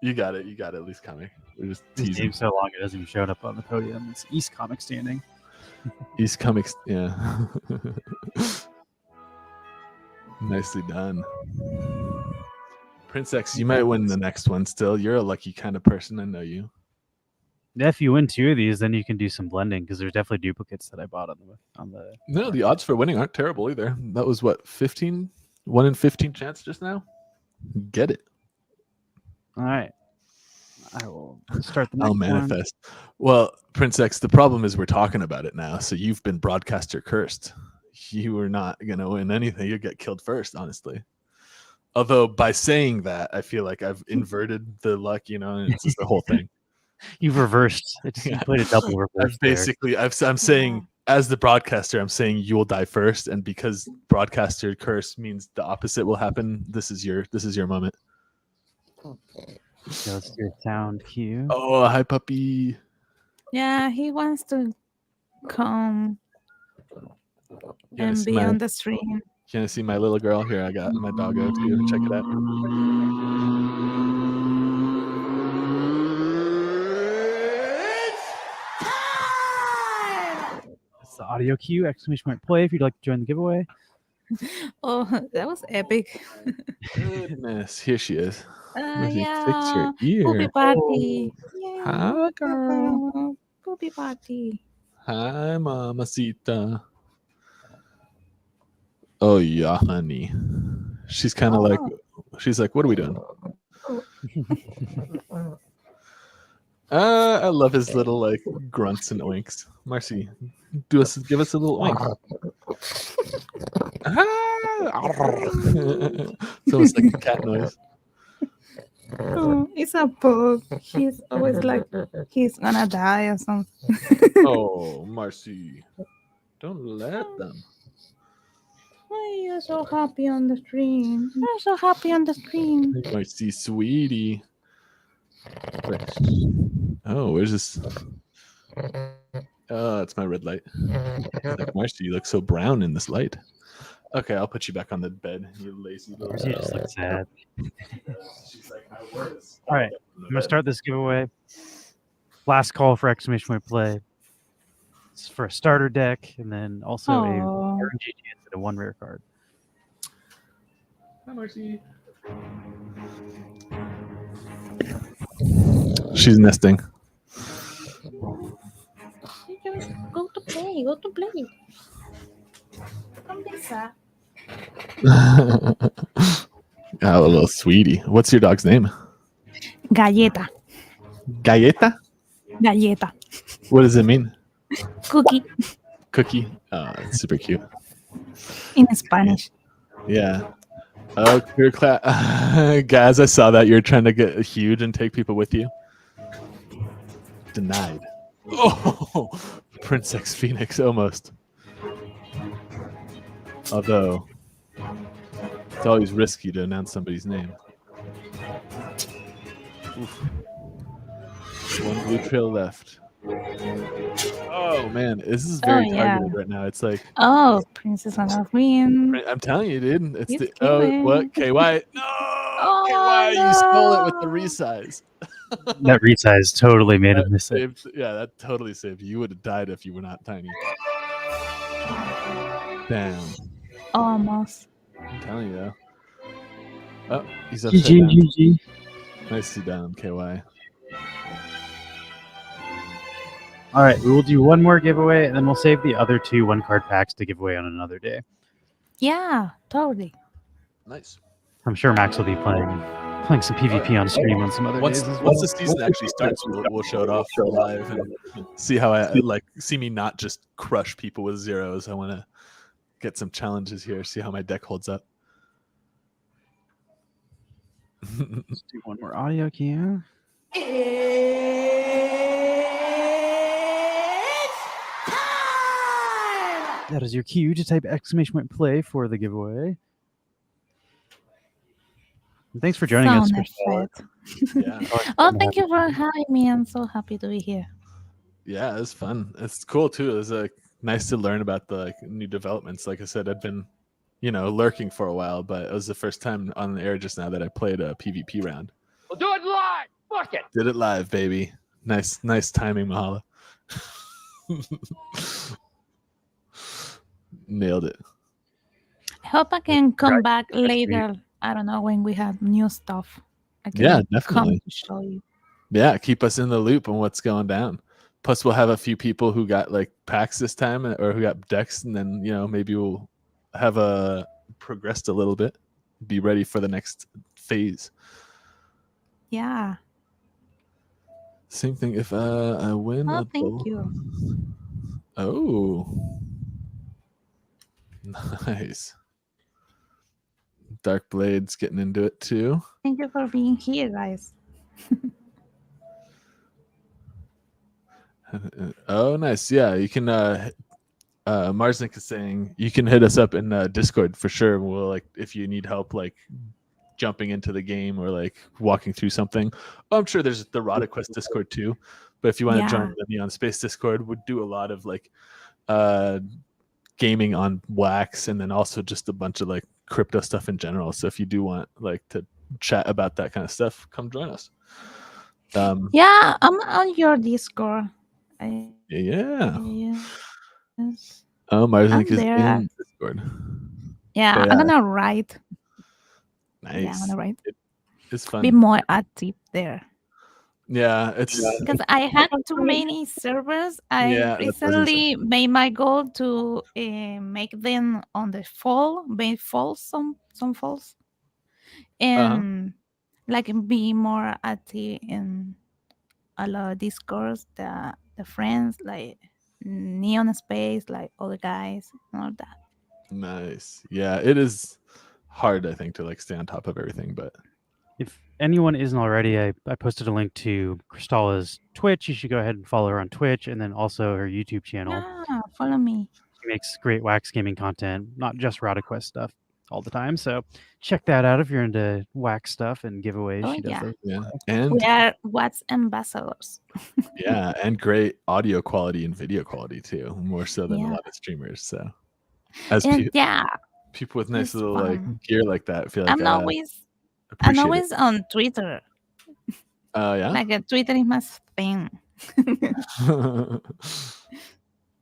You got it. You got it. Lace comic. We're just this teasing. game so long it hasn't even showed up on the podium. It's East Comic standing. East comics. Yeah. Nicely done. Prince X, you might win the next one still. You're a lucky kind of person. I know you. Yeah, if you win 2 of these, then you can do some blending because there's definitely duplicates that I bought on the. No, the odds for winning aren't terrible either. That was what, 15? 1 in 15 chance just now? Get it. All right. I will start the next I'll manifest. Well, Prince X, the problem is we're talking about it now. So you've been broadcaster cursed. You are not going to win anything. You'll get killed first, honestly. Although by saying that, I feel like I've inverted the luck, and it's just the whole thing. You've reversed. You played a double reverse. I'm saying, as the broadcaster, I'm saying you will die first, and because broadcaster curse means the opposite will happen. This is your moment. Okay, let's do a sound cue. Oh, hi puppy. Yeah, he wants to come and be on the stream. Can I see my little girl? Here, I got my doggo too. Check it out. It's the audio cue, !play if you'd like to join the giveaway. Oh, that was epic. Goodness, here she is. Yeah. Fix her ear. Poopy party. Oh. Hi, girl. Poopy party. Hi, mamacita. Oh yeah, honey. She's kind of like, she's like, what are we doing? I love his little like grunts and oinks. Marcy, give us a little oink. It's almost like a cat noise. Oh, it's a pug. He's always like he's gonna die or something. Oh, Marcy, don't let them. Why you're so happy on the stream? You're so happy on the stream. Marcy, sweetie. Oh, where's this? Oh, it's my red light. Like, Marcy, you look so brown in this light. Okay, I'll put you back on the bed. You lazy little. You just look sad. She's like, I was. All right, I'm gonna start this giveaway. Last call for ! Play. It's for a starter deck, and then also a RNG chance at a 1 rare card. Hi, Marcy. She's nesting. Go to play. Go to play. Come Lisa. Oh, a little sweetie. What's your dog's name? Galleta. Galleta? Galleta. What does it mean? Cookie. Cookie. Oh, it's super cute. In Spanish. Yeah. Oh, clear class. Guys, I saw that you're trying to get huge and take people with you. Denied. Oh, Prince X Phoenix almost. Although, it's always risky to announce somebody's name. Oof. 1 blue trail left. Oh man, this is very targeted right now. It's like, oh, Princess on a win. I'm telling you, dude. It's He's the killing. what KY? No, KY, you stole it with the resize. That resize totally made him miss it. Saved, yeah, that totally saved you. You would have died if you were not tiny. Damn. Almost. I'm telling you though. Oh, he's upside down. GG. Nicely done, KY. All right, we will do one more giveaway, and then we'll save the other 2 1-card packs to give away on another day. Yeah, totally. Nice. I'm sure Max will be playing some PvP on stream on some other days as well. Once the season actually starts, we'll show it off live and see how see me not just crush people with zeros. I want to get some challenges here. See how my deck holds up. Let's do one more audio cue. That is your cue to type !play for the giveaway. And thanks for joining us. Sound Christelle. effect. Yeah. Oh, thank you for having me. I'm so happy to be here. Yeah, it's fun. It's cool too. It was nice to learn about the new developments. Like I said, I'd been, lurking for a while, but it was the first time on the air just now that I played a PvP round. We'll do it live. Fuck it. Did it live, baby. Nice timing, Mahala. Nailed it. I hope I can come back later. I don't know when we have new stuff. I can Yeah, come definitely. to show you. Yeah, keep us in the loop on what's going down. Plus, we'll have a few people who got like packs this time, or who got decks, and then maybe we'll have progressed a little bit. Be ready for the next phase. Yeah. Same thing. If I win, Oh, thank you. Oh, nice. Dark Blade's getting into it too. Thank you for being here, guys. Oh, nice. Yeah, you can. Marsnick is saying you can hit us up in Discord for sure. We'll if you need help jumping into the game or walking through something. Oh, I'm sure there's the Rada Quest Discord too. But if you want to join the Neon Space Discord, we do a lot of gaming on Wax, and then also just a bunch of crypto stuff in general. So if you do want to chat about that kind of stuff, come join us. Yeah, I'm on your Discord. Yeah. Yes. Oh, Marsnick is there. in Discord. Yeah, But, I'm gonna write. Nice. Yeah, I'm gonna write. It's fun. Be more active there. Yeah, it's because I had too many servers. I recently made my goal to make them on the fall, make falls some falls, and be more active in a lot of Discords, the friends like Neon Space, all the guys and all that. Nice. Yeah, it is hard, I think, to stay on top of everything, but if anyone isn't already, I posted a link to Kristalla's Twitch. You should go ahead and follow her on Twitch, and then also her YouTube channel. Yeah, follow me. She makes great Wax gaming content, not just Rada Quest stuff all the time. So check that out if you're into Wax stuff and giveaways. Oh, she does those. Yeah. And we are Wax ambassadors. Yeah, and great audio quality and video quality too, more so than a lot of streamers. So as people with nice little gear like that feel like I'm always on Twitter. Oh yeah. Twitter is my thing.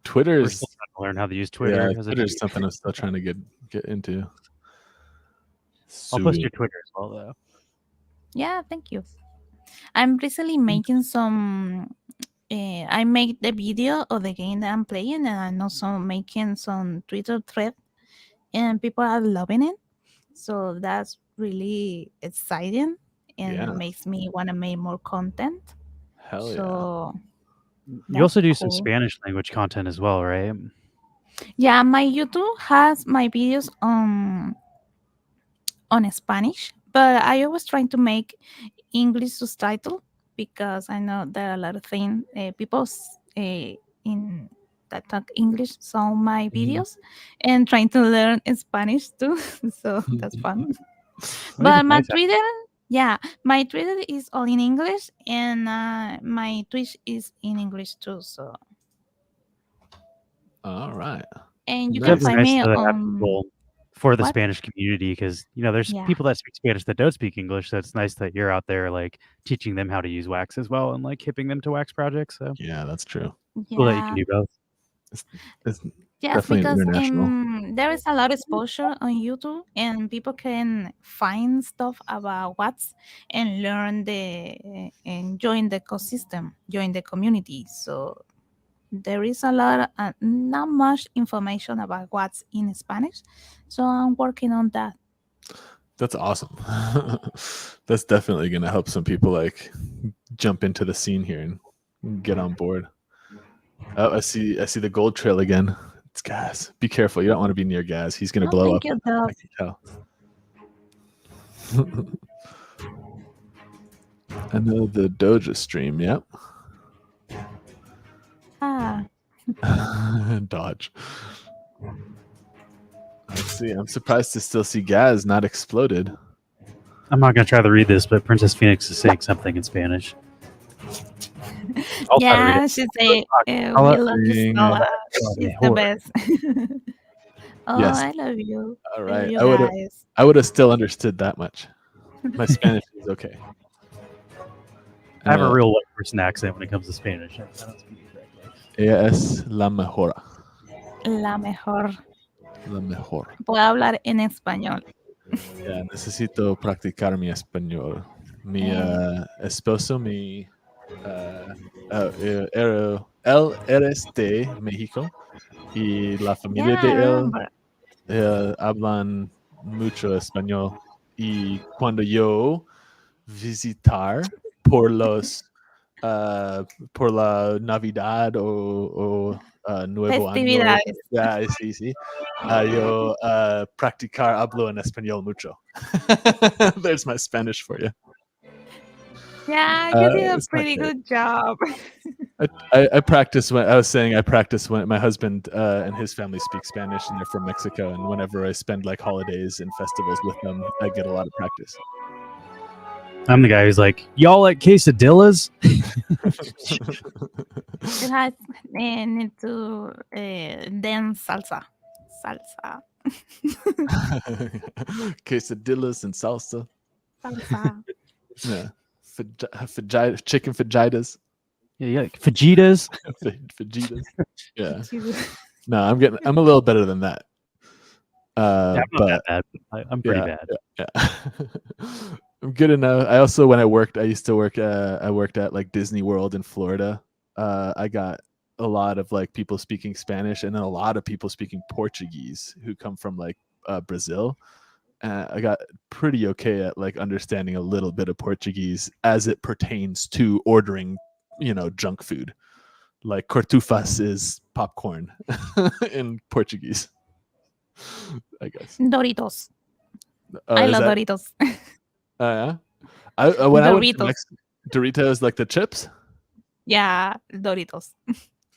Twitter We're is still trying to learn how to use Twitter. Yeah, Twitter is something I'm still trying to get into. I'll post your Twitter as well, though. Yeah, thank you. I'm recently making some. I made the video of the game that I'm playing, and I'm also making some Twitter thread, and people are loving it. So that's really exciting, and makes me want to make more content. Hell you also do some Spanish language content as well, right? Yeah, my YouTube has my videos on Spanish, but I always trying to make English subtitle because I know there are a lot of things people in that talk English saw my videos and trying to learn Spanish too. So that's fun. But my Twitter, my Twitter is all in English, and my Twitch is in English too. So all right. And you can find me on for the Spanish community, because there's people that speak Spanish that don't speak English, so it's nice that you're out there teaching them how to use Wax as well and hipping them to Wax projects. So yeah, that's true. Cool that you can do both. It's yes, because there is a lot of exposure on YouTube, and people can find stuff about Wax and learn and join the ecosystem, join the community. So there is a lot, not much information about what's in Spanish. So I'm working on that. That's awesome. That's definitely going to help some people jump into the scene here and get on board. Oh, I see the gold trail again. It's Gaz. Be careful. You don't want to be near Gaz. He's gonna Oh, blow up. thank you, I Dove. can tell. I know the Doja stream. Yep. Ah, Dodge. Let's see. I'm surprised to still see Gaz not exploded. I'm not going to try to read this, but Princess Phoenix is saying something in Spanish. I'll try to read yeah, it. she say, I'll we let- love you, Ring. Stella. She's the Whore. best. Oh, Yes. I love you. All Love right. you I guys. would have still understood that much. My Spanish is okay. I have a real white person accent when it comes to Spanish. I don't speak it correctly. Ella es la mejor. La mejor. La mejor. Puedo hablar en español. Ya, necesito practicar mi español. Mi esposo, él eres de México y la familia Yeah, de I él remember. hablan mucho español. Y cuando yo visitar por por la Navidad o Nuevo Año, Festividades. ya, sí. Yo practicar hablo en español mucho. There's my Spanish for you. Yeah, you did a It's not pretty great. good job. I practice when I was saying I practice when my husband and his family speak Spanish and they're from Mexico, and whenever I spend like holidays and festivals with them, I get a lot of practice. I'm the guy who's like, y'all like quesadillas? It has need to dance salsa. Salsa. Quesadillas and salsa. Salsa. Yeah. Chicken fajitas. Yeah, you like fajitas? Fajitas. Yeah. No, I'm a little better than that. Yeah, I'm not But that bad. I'm pretty bad. yeah. I'm good enough. I also, when I used to work I worked at like Disney World in Florida. I got a lot of like people speaking Spanish and then a lot of people speaking Portuguese who come from like Brazil. I got pretty okay at like understanding a little bit of Portuguese as it pertains to ordering, junk food. Like cortufas is popcorn in Portuguese, I guess. Doritos. Oh, I is love that- Doritos. Yeah. When I went to Doritos. Doritos, like the chips. Yeah, Doritos.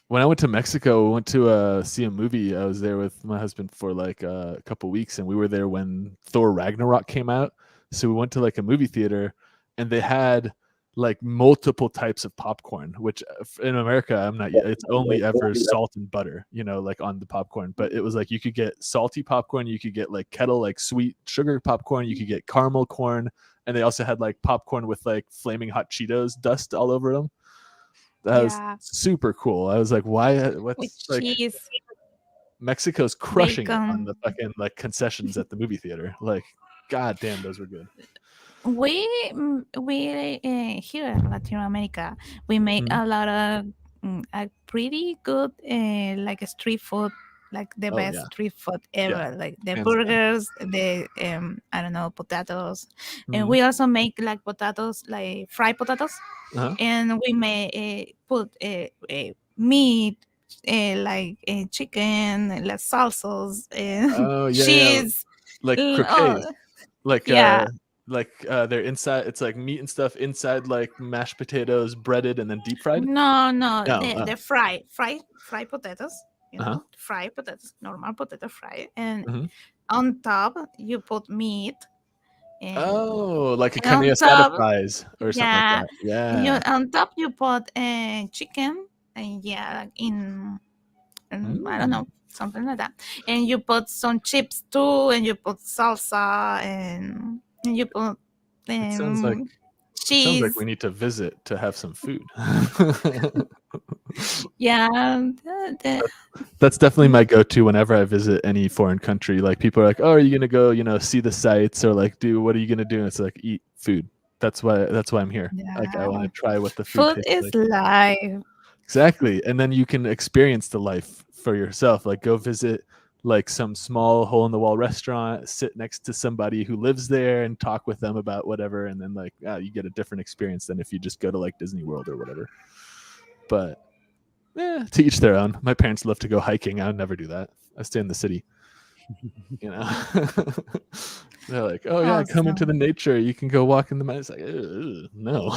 When I went to Mexico, we went to see a movie. I was there with my husband for like a couple weeks, and we were there when Thor Ragnarok came out. So we went to like a movie theater, and they had like multiple types of popcorn, which in America I'm not. It's only ever salt and butter, like on the popcorn. But it was like you could get salty popcorn, you could get like kettle, like sweet sugar popcorn, you could get caramel corn, and they also had like popcorn with like flaming hot Cheetos dust all over them. That was super cool. I was like, why? What's With like cheese. Mexico's crushing it on Bacon. the fucking like concessions at the movie theater. Like, god damn, those were good. We here in Latin America, we make a lot of a pretty good like street food, like the best street food ever. Like the burgers, the I don't know, potatoes, and we also make like potatoes, like fried potatoes, and we may put meat, like chicken, like salsas, cheese, like croquettes, like they're inside. It's like meat and stuff inside, like mashed potatoes, breaded and then deep fried. No, the fried potatoes. Fried potatoes, normal potato fry, and on top you put meat. Like a carne asada fries or something like that. Yeah. On top you put chicken, and I don't know, something like that. And you put some chips too, and you put salsa, and you put It cheese. sounds like we need to visit to have some food. Yeah. That's definitely my go-to whenever I visit any foreign country. Like people are like, "Oh, are you gonna go, see the sights?" Or like, what are you gonna do?" And it's like, eat food. That's why I'm here. Yeah. Like I want to try what the food is like. life. Exactly. And then you can experience the life for yourself. Like go visit like some small hole in the wall restaurant, sit next to somebody who lives there and talk with them about whatever. And then like, you get a different experience than if you just go to like Disney World or whatever. But To each their own. My parents love to go hiking. I would never do that. I stay in the city. You know, they're like, oh yeah, come into Awesome. the nature. You can go walk in the mountains. Like, no,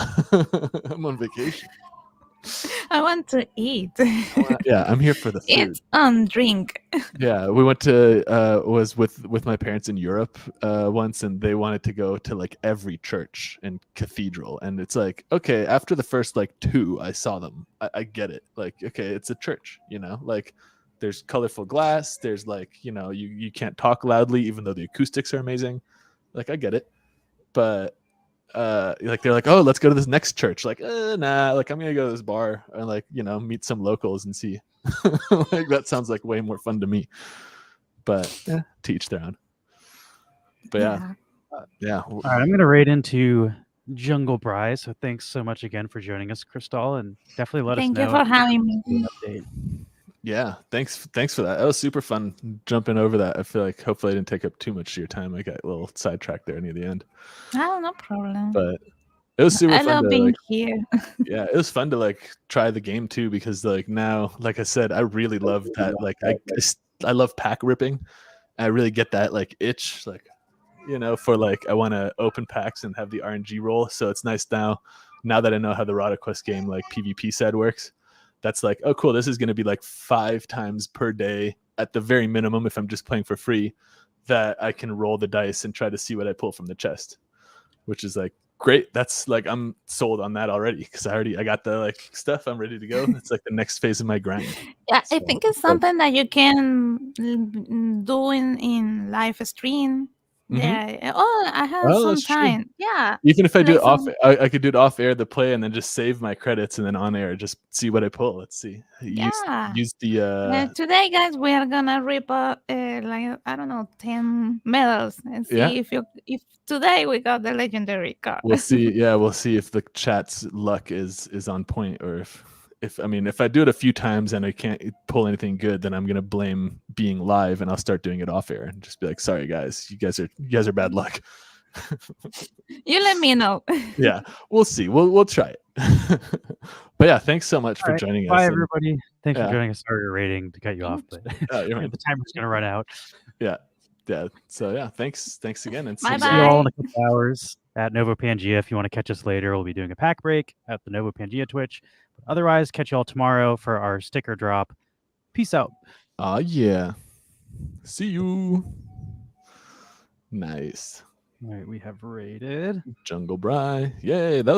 I'm on vacation. I want to eat. Yeah, I'm here for the food. Eat and drink. Yeah, we went to was with my parents in Europe once, and they wanted to go to like every church and cathedral, and it's like, okay, after the first like 2, I saw them. I get it. Like, okay, it's a church, you know, like there's colorful glass. There's like, you know, you can't talk loudly, even though the acoustics are amazing. Like, I get it, but like they're like, oh, let's go to this next church. Like, nah, like I'm gonna go to this bar and like, you know, meet some locals and see. Like that sounds like way more fun to me. But to each their own. But yeah. All right, I'm gonna raid into Jungle Bry. So thanks so much again for joining us, Crystal, and definitely let Thank us you know. for having me. Update. Yeah, thanks for that. That was super fun jumping over that. I feel like hopefully I didn't take up too much of your time. I got a little sidetracked there near the end. Oh, no problem. But it was super I fun love to being like, here. yeah, it was fun to like try the game too, because like now, like I said, I really love that. Like I love pack ripping. I really get that like itch, like, you know, for like I want to open packs and have the RNG roll. So it's nice now that I know how the Rada Quest game like PvP side works. That's like, oh cool, this is going to be like 5 times per day at the very minimum if I'm just playing for free, that I can roll the dice and try to see what I pull from the chest, which is like great. That's like, I'm sold on that already, because I got the like stuff. I'm ready to go. It's like the next phase of my grind. Yeah, So, I think it's something that you can do in live stream. Mhm. Yeah. Oh, I have Oh, some that's true. time. Yeah. Even if I do it Like off, some- I could do it off air, the play, and then just save my credits, and then on air just see what I pull. Let's see. Yeah. Use the Today, guys, we are gonna rip up like I don't know 10 medals and see Yeah. if today we got the legendary card. we'll see. Yeah, we'll see if the chat's luck is on point, or if I mean, if I do it a few times and I can't pull anything good, then I'm gonna blame being live, and I'll start doing it off air and just be like, sorry guys, you guys are bad luck. You let me know. Yeah, we'll see. We'll try it. But yeah, thanks so much for joining us. Bye, and- everybody. Thanks yeah. for joining us. Sorry for rating to cut you off, but you're right. the timer's gonna run out. Yeah. So yeah, thanks again, and Bye See you all in a couple hours at Novo Pangea. If you want to catch us later, we'll be doing a pack break at the Novo Pangea Twitch. But otherwise, catch you all tomorrow for our sticker drop. Peace out. Yeah. See you. Nice. All right, we have rated Jungle Bry. Yay. That was